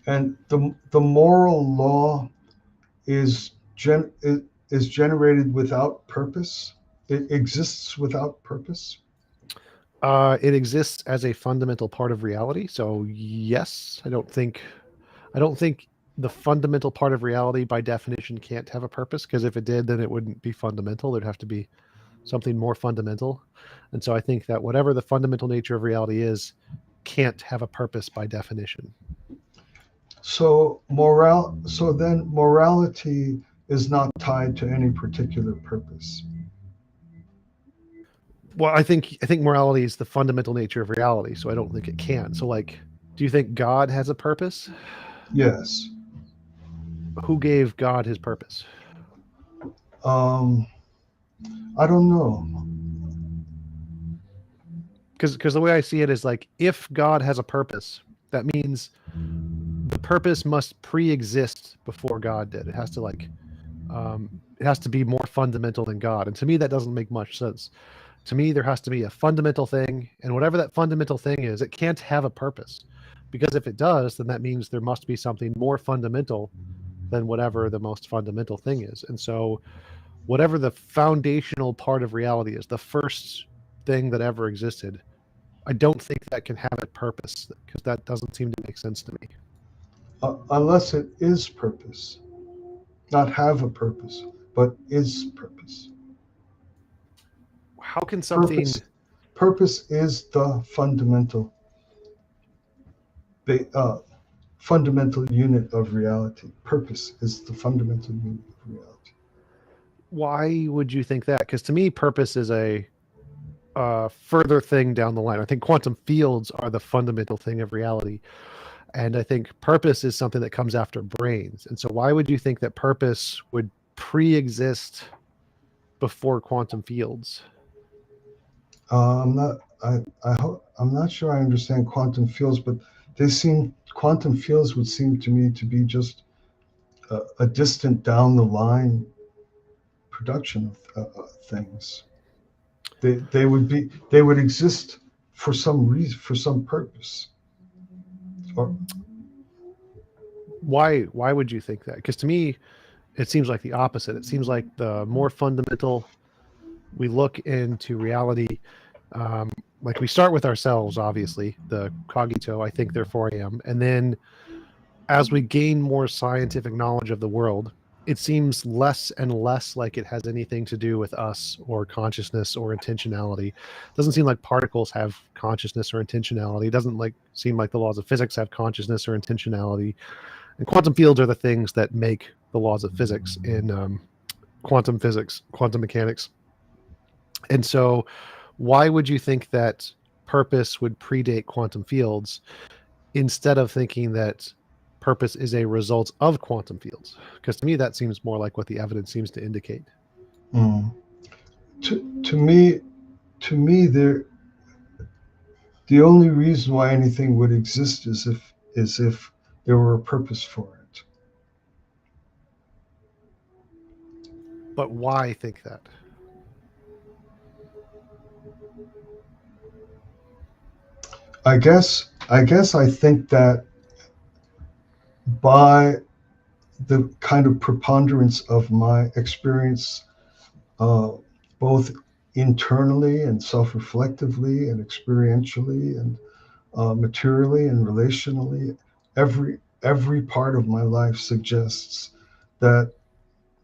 And the moral law is is generated without purpose. It exists without purpose. It exists as a fundamental part of reality. So yes, I don't think the fundamental part of reality by definition can't have a purpose, because if it did, then it wouldn't be fundamental. There'd have to be something more fundamental. And so I think that whatever the fundamental nature of reality is can't have a purpose by definition. So then morality is not tied to any particular purpose. Well, I think morality is the fundamental nature of reality, so I don't think it can. So like, do you think God has a purpose? Yes. Who gave God his purpose? Um, I don't know. Because the way I see it is like, if God has a purpose, that means the purpose must pre-exist before God did. It has to be more fundamental than God. And to me, that doesn't make much sense. To me, there has to be a fundamental thing, and whatever that fundamental thing is, it can't have a purpose. Because if it does, then that means there must be something more fundamental than whatever the most fundamental thing is. And so, whatever the foundational part of reality is, the first thing that ever existed, I don't think that can have a purpose, because that doesn't seem to make sense to me. Unless it is purpose, not have a purpose, but is purpose. How can something Purpose, purpose is the uh, fundamental unit of reality. Purpose is the fundamental unit of reality. why would you think that? Because to me, purpose is a further thing down the line. I think quantum fields are the fundamental thing of reality. And I think purpose is something that comes after brains. And so why would you think that purpose would pre-exist before quantum fields? I'm not. I'm not sure I understand quantum fields, but quantum fields would seem to me to be just a distant down the line production of things. They would exist for some reason, for some purpose. Or Why would you think that? Because to me, it seems like the opposite. It seems like the more fundamental we look into reality, um, like we start with ourselves, obviously, the cogito, I think, therefore I am. And then as we gain more scientific knowledge of the world, it seems less and less like it has anything to do with us or consciousness or intentionality. It doesn't seem like particles have consciousness or intentionality. It doesn't like seem like the laws of physics have consciousness or intentionality. And quantum fields are the things that make the laws of physics in quantum physics, quantum mechanics. And so, why would you think that purpose would predate quantum fields instead of thinking that purpose is a result of quantum fields? Because to me, that seems more like what the evidence seems to indicate. mm, to me, there the only reason why anything would exist is if there were a purpose for it. But why think that? I think that by the kind of preponderance of my experience, uh, both internally and self-reflectively and experientially and materially and relationally, every part of my life suggests that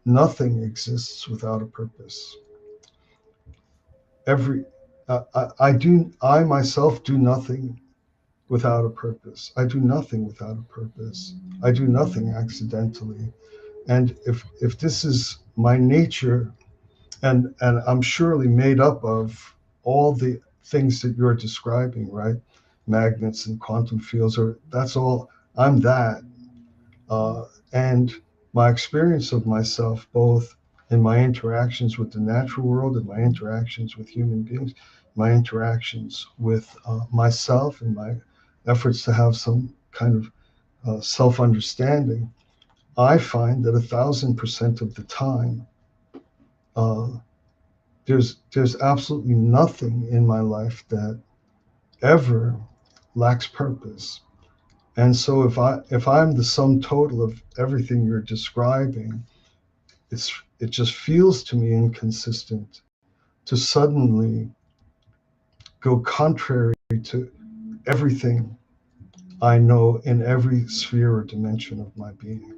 nothing exists without a purpose. Every I myself do nothing without a purpose. I do nothing without a purpose. I do nothing accidentally. And if this is my nature, and I'm surely made up of all the things that you're describing, right? Magnets and quantum fields, or that's all. I'm that. And my experience of myself, both in my interactions with the natural world and my interactions with human beings, my interactions with myself and my efforts to have some kind of self-understanding, I find that 1,000% of the time, uh, there's absolutely nothing in my life that ever lacks purpose. And so if I'm the sum total of everything you're describing, it just feels to me inconsistent to suddenly go contrary to everything I know in every sphere or dimension of my being.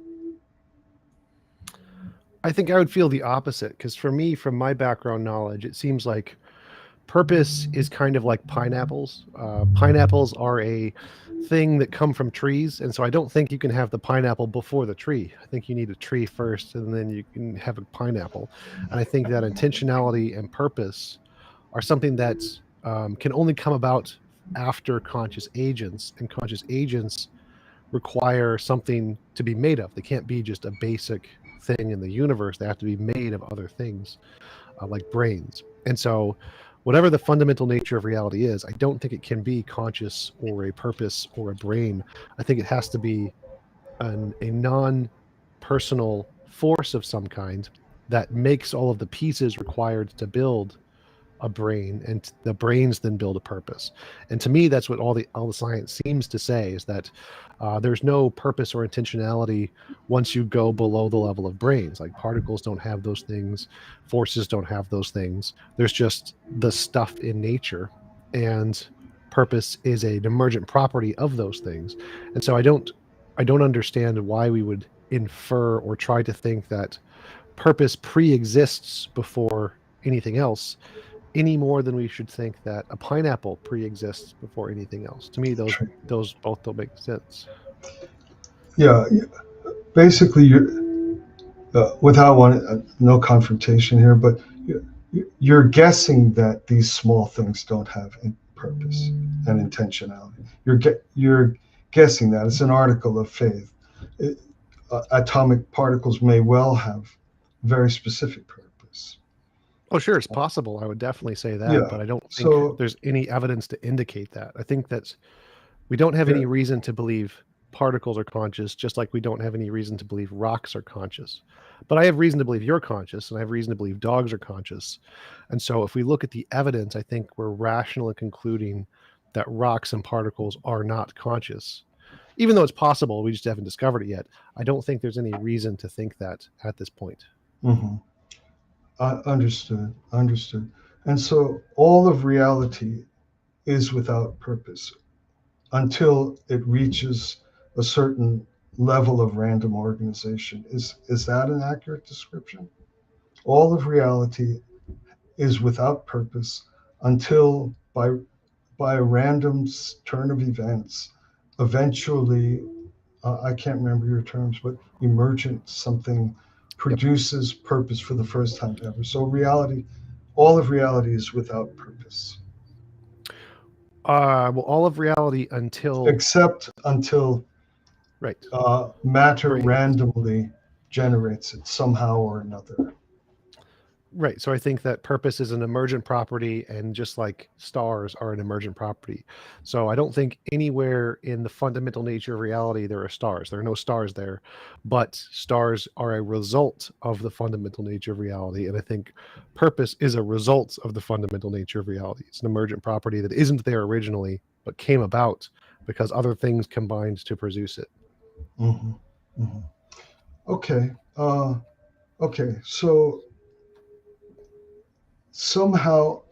I think I would feel the opposite because for me, from my background knowledge, it seems like purpose is kind of like pineapples. Pineapples are a thing that come from trees, and so I don't think you can have the pineapple before the tree. I think you need a tree first, and then you can have a pineapple. And I think that intentionality and purpose are something that can only come about after conscious agents, and conscious agents require something to be made of. They can't be just a basic thing in the universe. They have to be made of other things, like brains. And so, whatever the fundamental nature of reality is, I don't think it can be conscious or a purpose or a brain. I think it has to be a non personal force of some kind that makes all of the pieces required to build a brain, and the brains then build a purpose. And to me, that's what all the science seems to say, is that there's no purpose or intentionality once you go below the level of brains. Like particles don't have those things, forces don't have those things. There's just the stuff in nature, and purpose is an emergent property of those things. And so I don't understand why we would infer or try to think that purpose pre-exists before anything else, any more than we should think that a pineapple pre-exists before anything else. To me, those both don't make sense. Yeah, basically, without no confrontation here, but you're guessing that these small things don't have purpose and intentionality. You're guessing that. It's an article of faith. Atomic particles may well have very specific purpose. Oh, sure, it's possible. I would definitely say that, Yeah. but I don't think So there's any evidence to indicate that. I think that we don't have yeah. any reason to believe particles are conscious, just like we don't have any reason to believe rocks are conscious. But I have reason to believe you're conscious, and I have reason to believe dogs are conscious. And so if we look at the evidence, I think we're rational in concluding that rocks and particles are not conscious. Even though it's possible, we just haven't discovered it yet. I don't think there's any reason to think that at this point. Mhm. Understood. Understood. And so all of reality is without purpose until it reaches a certain level of random organization. Is that an accurate description? All of reality is without purpose until by a random turn of events, eventually, I can't remember your terms, but emergent something Yep. produces purpose for the first time ever. So reality, all of reality is without purpose, Well, all of reality until except until right. matter Right. randomly generates it somehow or another. Right. So I think that purpose is an emergent property, and just like stars are an emergent property. So I don't think anywhere in the fundamental nature of reality there are stars. There are no stars there, but stars are a result of the fundamental nature of reality. And I think purpose is a result of the fundamental nature of reality. It's an emergent property that isn't there originally, but came about because other things combined to produce it. Hmm. Hmm. Okay. Okay. So somehow,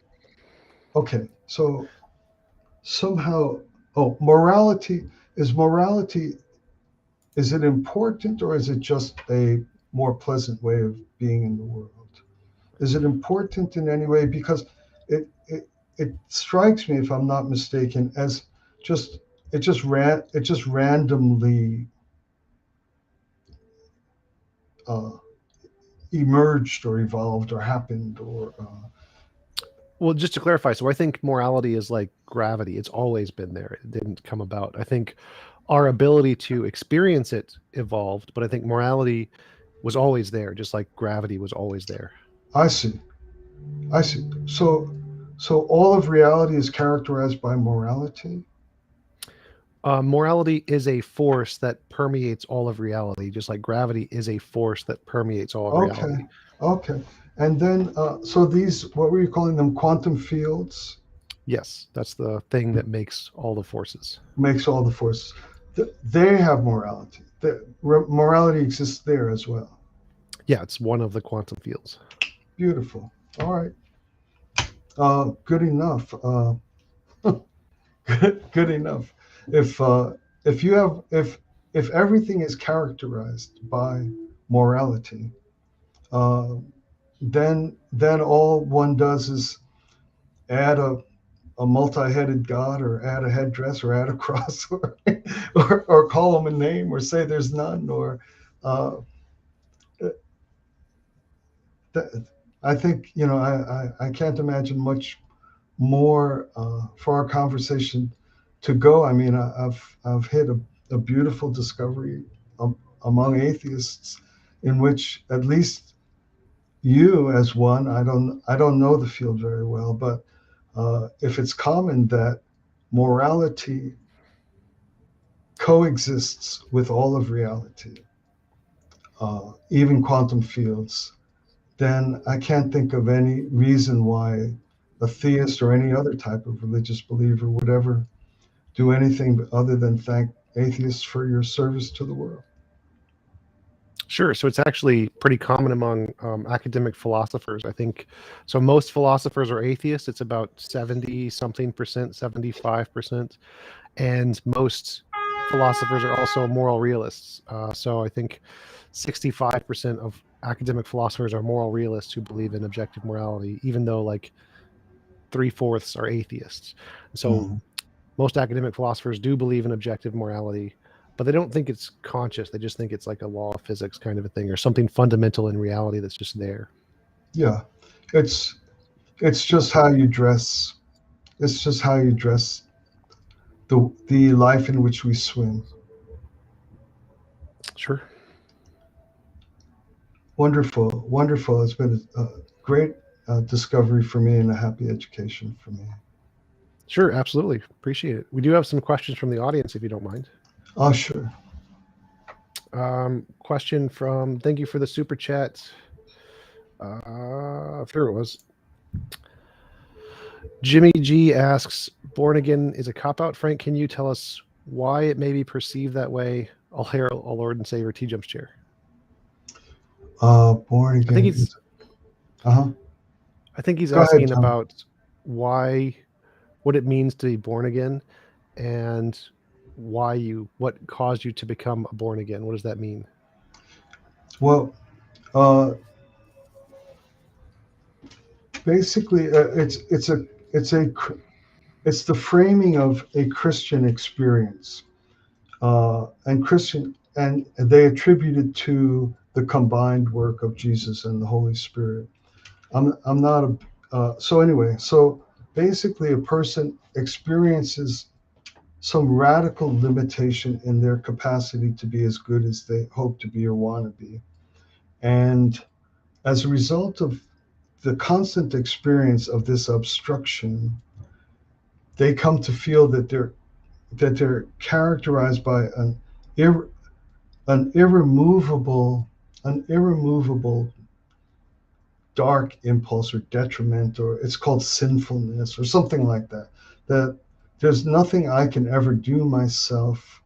okay. So somehow, oh, morality, is it important or is it just a more pleasant way of being in the world? Is it important in any way? Because it strikes me, if I'm not mistaken, as just it just randomly uh, emerged or evolved or happened or Well, just to clarify, so I think morality is like gravity. It's always been there. It didn't come about. I think our ability to experience it evolved, but I think morality was always there, just like gravity was always there. I see. I see. So all of reality is characterized by morality. Morality is a force that permeates all of reality, just like gravity is a force that permeates all of Okay. reality. Okay. And then, so these, what were you calling them? Quantum fields Yes, that's the thing that makes all the forces. makes all the forces. They have morality. Morality exists there as well. Yeah, it's one of the quantum fields. Beautiful. All right. Good enough. Good enough. If if you have if everything is characterized by morality, uh, then all one does is add a multi-headed god or add a headdress or add a cross or call him a name or say there's none or uh, I think I can't imagine much more for our conversation to go. I mean, I've hit a beautiful discovery among atheists in which at least you as one, I don't know the field very well, but if it's common that morality coexists with all of reality, even quantum fields, then I can't think of any reason why a theist or any other type of religious believer would ever do anything other than thank atheists for your service to the world. Sure. So it's actually pretty common among academic philosophers. I think so. Most philosophers are atheists. It's about 70 something percent, 75%. And most philosophers are also moral realists. So I think 65% of academic philosophers are moral realists who believe in objective morality, even though like three-fourths are atheists. So Mhm. most academic philosophers do believe in objective morality, but they don't think it's conscious. They just think it's like a law of physics kind of a thing, or something fundamental in reality that's just there. Yeah, it's it's just how you dress. It's just how you dress the life in which we swim. Sure. Wonderful, wonderful. It's been great, discovery for me and a happy education for me. Sure, absolutely. Appreciate it. We do have some questions from the audience, if you don't mind. Oh, sure. Question from, thank you for the super chat. There it was. Jimmy G asks, born again is a cop out. Frank, can you tell us why it may be perceived that way? I'll hail our Lord and Savior TJump's chair. Born I think again. he's Uh-huh. I think he's Go ahead, asking Tom. about what it means to be born again and what caused you to become born again. What does that mean? Well, basically, it's the framing of a Christian experience, and they attribute it to the combined work of Jesus and the Holy Spirit. I'm not a so basically a person experiences some radical limitation in their capacity to be as good as they hope to be or want to be, and as a result of the constant experience of this obstruction, they come to feel that they're characterized by ir, an irremovable an irremovable dark impulse or detriment, or it's called sinfulness or something like that, that there's nothing I can ever do myself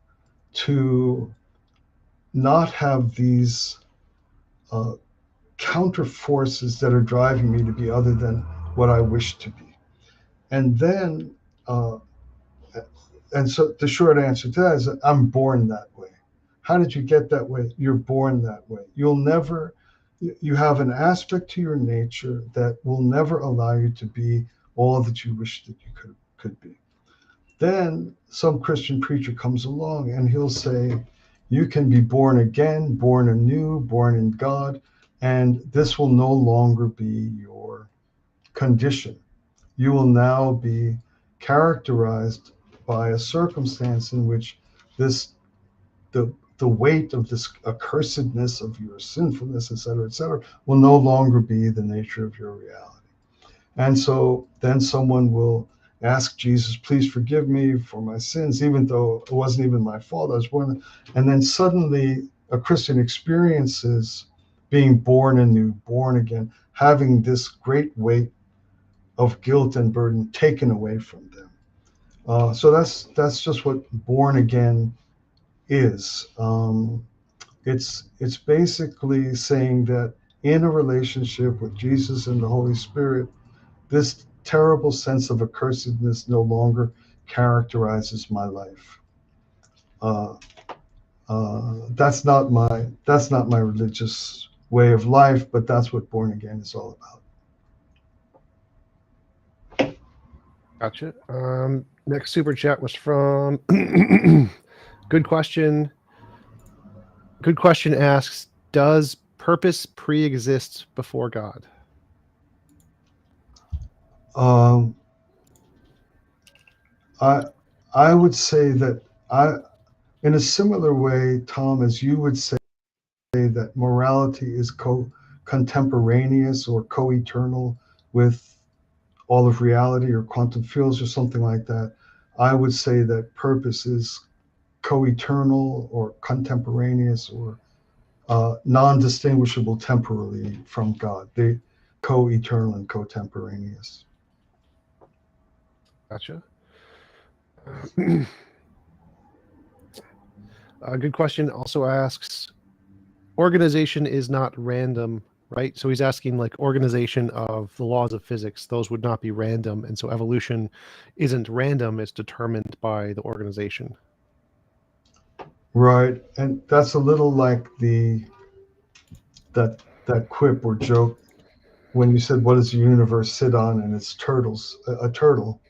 to not have these uh, counter forces that are driving me to be other than what I wish to be. And then uh, and so the short answer to that is that I'm born that way. How did you get that way? You're born that way. You have an aspect to your nature that will never allow you to be all that you wish that you could be. Then some Christian preacher comes along and he'll say, you can be born again, born anew, born in God, and this will no longer be your condition. You will now be characterized by a circumstance in which this the weight of this accursedness of your sinfulness, et cetera, will no longer be the nature of your reality. And so then someone will ask Jesus, please forgive me for my sins, even though it wasn't even my fault. I was born. And then suddenly a Christian experiences being born anew, born again, having this great weight of guilt and burden taken away from them. So that's just what born again is. It's basically saying that in a relationship with Jesus and the Holy Spirit, this terrible sense of accursedness no longer characterizes my life. Uh, that's not my religious way of life, but that's what born again is all about. Gotcha. Next super chat was from Good Question. Good Question asks, does purpose pre-exist before God? Um, I I would say that in a similar way, Tom, as you would say that morality is contemporaneous or co-eternal with all of reality or quantum fields or something like that, I would say that purpose is co-eternal or contemporaneous or non-distinguishable temporally from God. They co-eternal and contemporaneous. Gotcha. Good Question also asks, organization is not random, right? So he's asking like organization of the laws of physics, those would not be random. And so evolution isn't random, it's determined by the organization. Right, and that's a little like that quip or joke when you said, "What does the universe sit on?" and it's turtles, a turtle.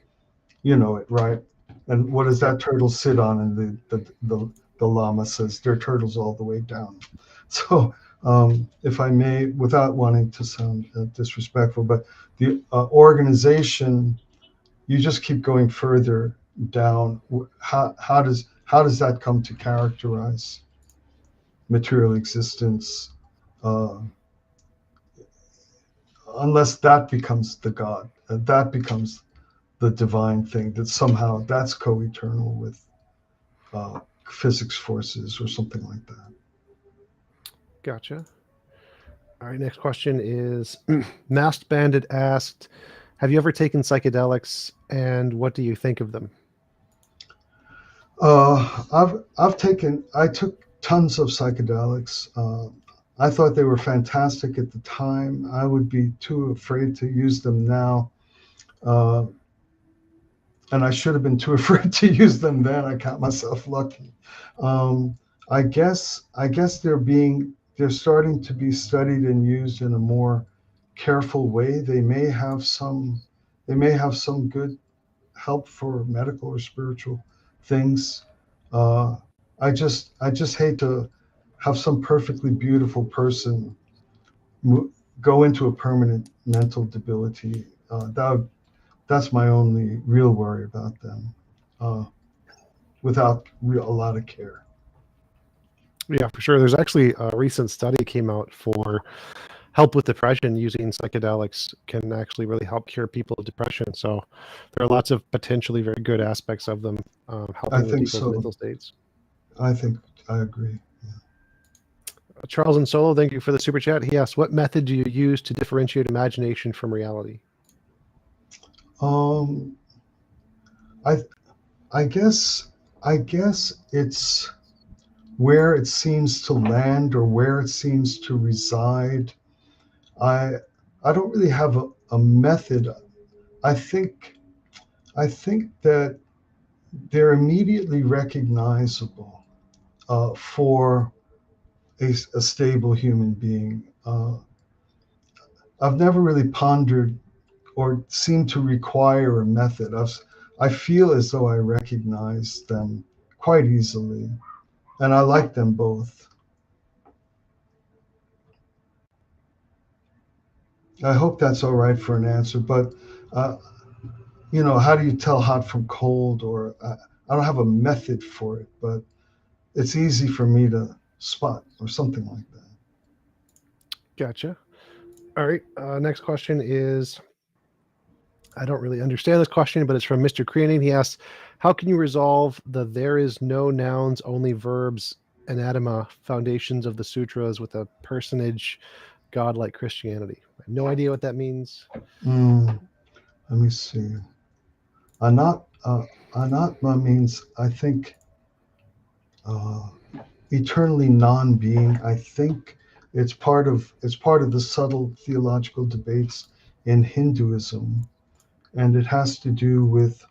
You know it, right? And what does Yep. that turtle sit on? And the llama says, "They're turtles all the way down." So, if I may, without wanting to sound disrespectful, but the organization, you just keep going further down. How does that come to characterize material existence? Uh, unless that becomes the God, that becomes the divine thing, that somehow that's co-eternal with physics forces or something like that. Gotcha. All right, next question is Masked Bandit asked, have you ever taken psychedelics and what do you think of them? I took tons of psychedelics. I thought they were fantastic at the time. I would be too afraid to use them now. Uh, and I should have been too afraid to use them then. I count myself lucky. Um, I guess they're starting to be studied and used in a more careful way. They may have some good help for medical or spiritual things. Uh, I just hate to have some perfectly beautiful person go into a permanent mental debility. That's my only real worry about them, uh, without a lot of care. Yeah, for sure. There's actually a recent study came out for help with depression using psychedelics can actually really help cure people with depression. So there are lots of potentially very good aspects of them I helping with think people's so. mental states. I think I agree. Charles and Solo, thank you for the super chat. He asked, what method do you use to differentiate imagination from reality? Um, I I guess it's where it seems to land or where it seems to reside. I I don't really have a method. I think I think that they're immediately recognizable for a stable human being. I've never really pondered or seemed to require a method. I feel as though I recognize them quite easily, and I like them both. I hope that's all right for an answer, but uh, how do you tell hot from cold? Or I don't have a method for it, but it's easy for me to spot or something like that. Gotcha. All right. Next question is I don't really understand this question, but it's from Mr. Creaning. He asks, how can you resolve the there is no nouns, only verbs, anatema foundations of the sutras with a personage godlike Christianity? I have no idea what that means. Mm, Let me see. Anatma means, I think, uh, eternally non-being. I think it's part of the subtle theological debates in Hinduism, and it has to do with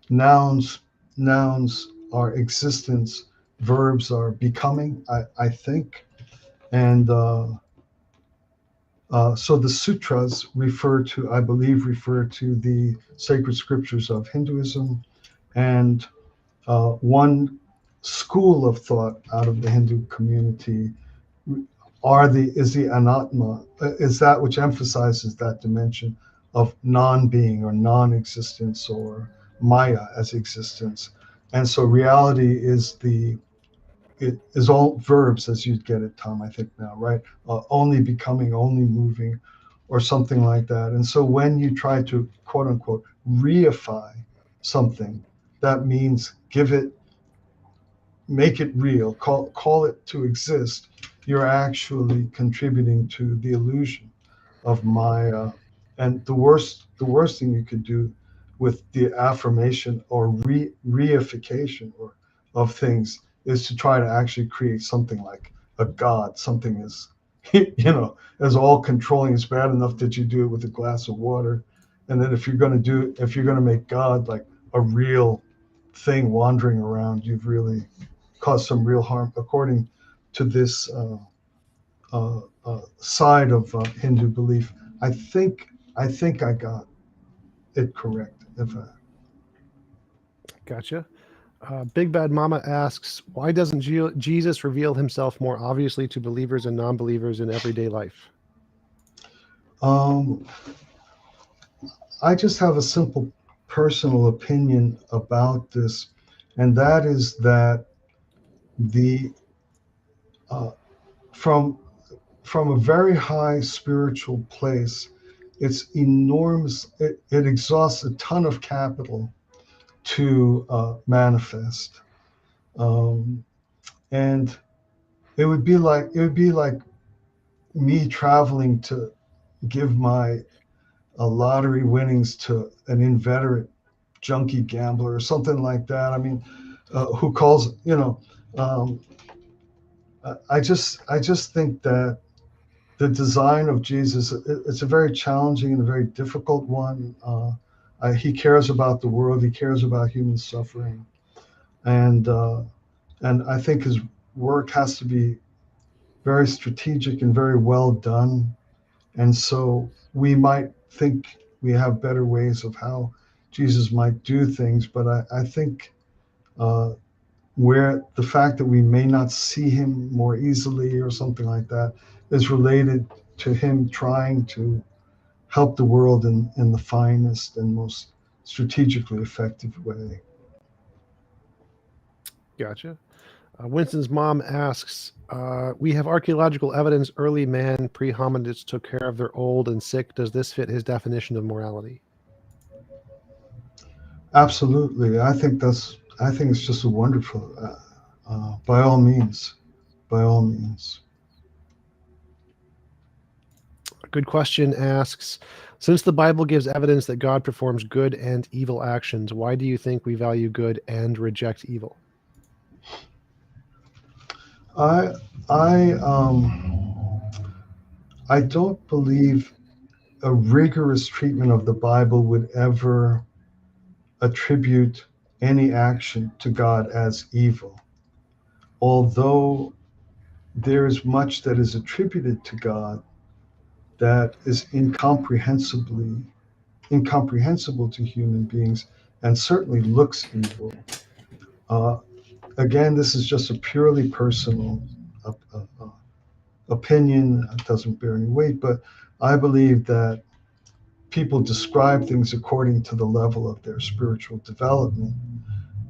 nouns. Nouns are existence, verbs are becoming. I think, and so the sutras refer to the sacred scriptures of Hinduism, and one school of thought out of the Hindu community is the anatma, is that which emphasizes that dimension of non-being or non-existence or maya as existence. And so reality it is all verbs, as you'd get it, Tom, I think now, right? Only becoming, only moving, or something like that. And so when you try to quote unquote reify something, that means make it real, call it to exist. You're actually contributing to the illusion of Maya. And the worst thing you could do with the affirmation or reification or of things is to try to actually create something like a god, something as as all controlling. It's bad enough that you do it with a glass of water, and then if you're going to make God like a real thing wandering around, you've really caused some real harm, according to this side of Hindu belief. I think I got it correct. If I, Gotcha. Big Bad Mama asks, why doesn't Jesus reveal himself more obviously to believers and non believers in everyday life? um, I just have a simple personal opinion about this, and that is that the uh, from from a very high spiritual place, it's enormous. It exhausts a ton of capital to manifest, um, and it would be like me traveling to give my lottery winnings to an inveterate junkie gambler or something like that. I mean, who calls, um, I just think that the design of Jesus, it's a very challenging and a very difficult one. He cares about the world. He cares about human suffering, and I think his work has to be very strategic and very well done. And so we might think we have better ways of how Jesus might do things, but I think uh, where the fact that we may not see him more easily or something like that is related to him trying to help the world in the finest and most strategically effective way. Gotcha. Winston's mom asks, we have archaeological evidence early man, pre-hominids took care of their old and sick. Does this fit his definition of morality? Absolutely. I think it's just a wonderful, by all means, by all means. A good question asks, since the Bible gives evidence that God performs good and evil actions, why do you think we value good and reject evil? I I I don't believe a rigorous treatment of the Bible would ever attribute any action to God as evil. Although there is much that is attributed to God that is incomprehensible to human beings and certainly looks evil. Uh, Again, this is just a purely personal uh, uh, uh, opinion. It doesn't bear any weight, but I believe that people describe things according to the level of their spiritual development,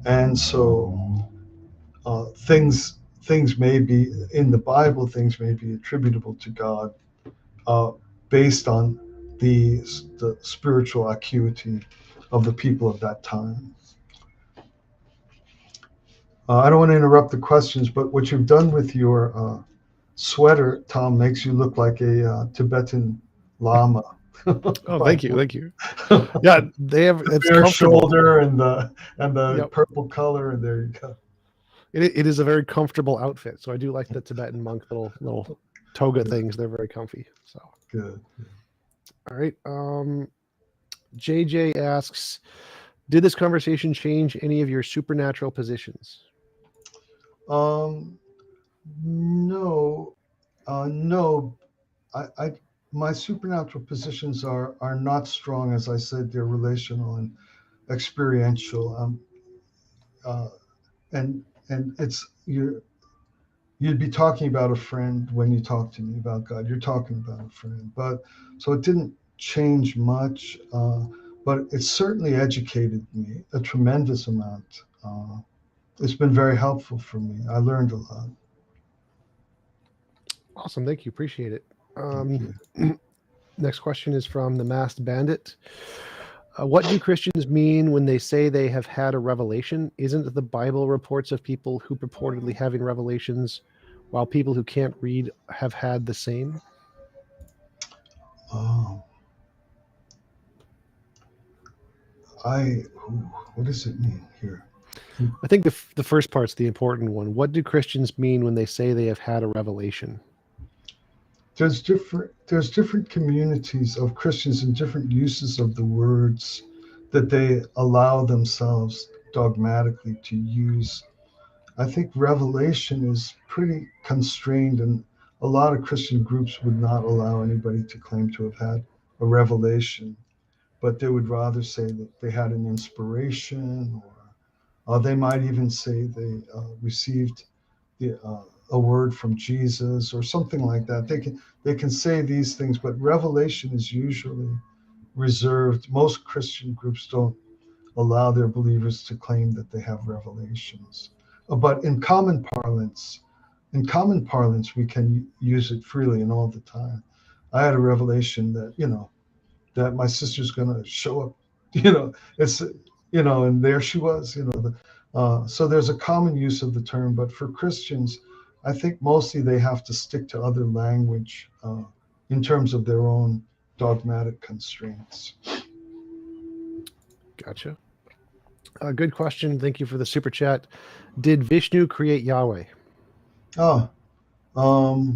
and so things may be in the Bible, things may be attributable to God uh, based on the spiritual acuity of the people of that time. I don't want to interrupt the questions, but what you've done with your sweater, Tom, makes you look like a Tibetan lama. Oh, By thank you. Thank you. Yeah, they have, the it's bare comfortable. shoulder and the Yep. purple color, and there you go. It is a very comfortable outfit. So I do like the Tibetan monk little toga Good, things. They're very comfy. So, good. all right. JJ asks, did this conversation change any of your supernatural positions? Um, no, no. I my supernatural positions are not strong, as I said. They're relational and experiential. Uh, and it's you'd be talking about a friend when you talk to me about God. You're talking about a friend, but so it didn't change much, but it certainly educated me a tremendous amount. It's been very helpful for me. I learned a lot. Awesome. Thank you. Appreciate it. Thank you. Next question is from the Masked Bandit. What do Christians mean when they say they have had a revelation? Isn't the Bible reports of people who purportedly having revelations, while people who can't read have had the same? Oh, I. What does it mean here? I think the first part's the important one. What do Christians mean when they say they have had a revelation? There's different communities of Christians and different uses of the words that they allow themselves dogmatically to use. I think revelation is pretty constrained, and a lot of Christian groups would not allow anybody to claim to have had a revelation, but they would rather say that they had an inspiration, or they might even say they received a word from Jesus or something like that. They can say these things, but revelation is usually reserved. Most Christian groups don't allow their believers to claim that they have revelations. But in common parlance, we can use it freely and all the time. I had a revelation that, that my sister's going to show up. You know, it's, you know, and there she was, you know. So there's a common use of the term, but for Christians, I think mostly they have to stick to other language in terms of their own dogmatic constraints. Gotcha. Good question. Thank you for the super chat. Did Vishnu create Yahweh? Oh, I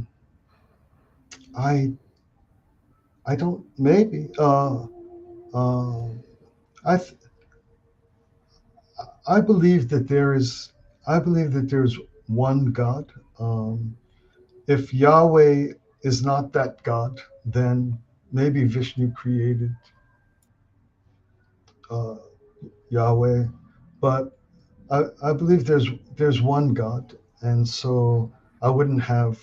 don't, maybe. I th- I believe that there's one God. If Yahweh is not that God, then maybe Vishnu created uh, Yahweh. But I believe there's one God, and so I wouldn't have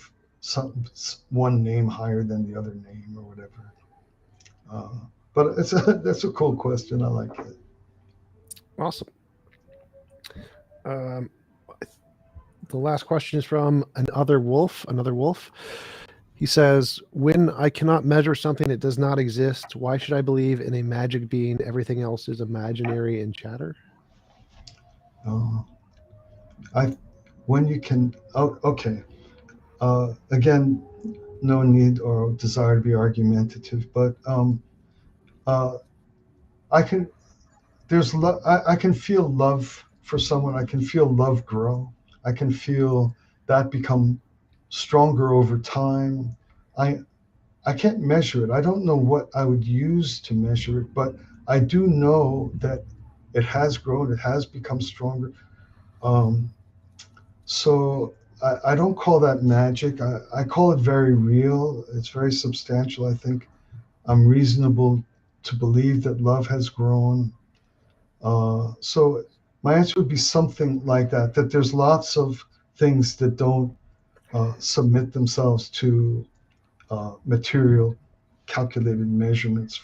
one name higher than the other name or whatever. But that's a cool question. I like it. Awesome. The last question is from another wolf. He says, when I cannot measure something that does not exist, why should I believe in a magic being? Everything else is imaginary and chatter. Uh, I when you can. Oh, okay. Again, no need or desire to be argumentative, but uh, I can. There's love. I can feel love for someone. I can feel love grow. I can feel that become stronger over time. I I can't measure it. I don't know what I would use to measure it, but I do know that it has grown. It has become stronger. Um, so I don't call that magic. I call it very real. It's very substantial. I think I'm reasonable to believe that love has grown. So my answer would be something like that, that there's lots of things that don't submit themselves to material calculated measurements.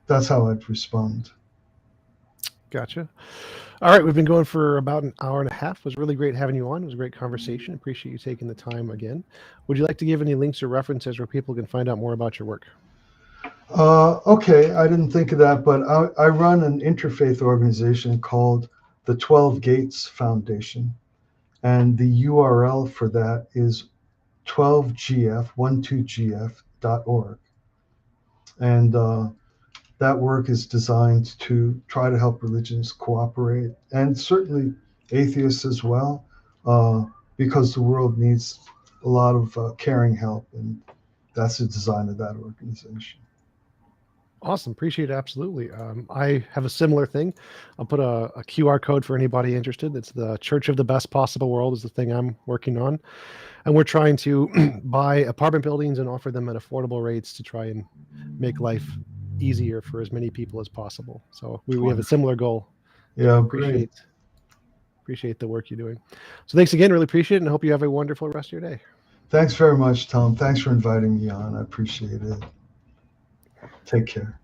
That's how I'd respond. Gotcha. All right, we've been going for about an hour and a half. It was really great having you on. It was a great conversation. Appreciate you taking the time again. Would you like to give any links or references where people can find out more about your work? Okay, I didn't think of that, but I run an interfaith organization called the 12 Gates Foundation, and the URL for that is 12gf12gf.org. And that work is designed to try to help religions cooperate, and certainly atheists as well, because the world needs a lot of caring help, and that's the design of that organization. Awesome. Appreciate it. Absolutely. I have a similar thing. I'll put a QR code for anybody interested. It's the Church of the Best Possible World is the thing I'm working on. And we're trying to buy apartment buildings and offer them at affordable rates to try and make life easier for as many people as possible. So we have a similar goal. Yeah, Appreciate the work you're doing. So thanks again. Really appreciate it, and hope you have a wonderful rest of your day. Thanks very much, Tom. Thanks for inviting me on. I appreciate it. Take care.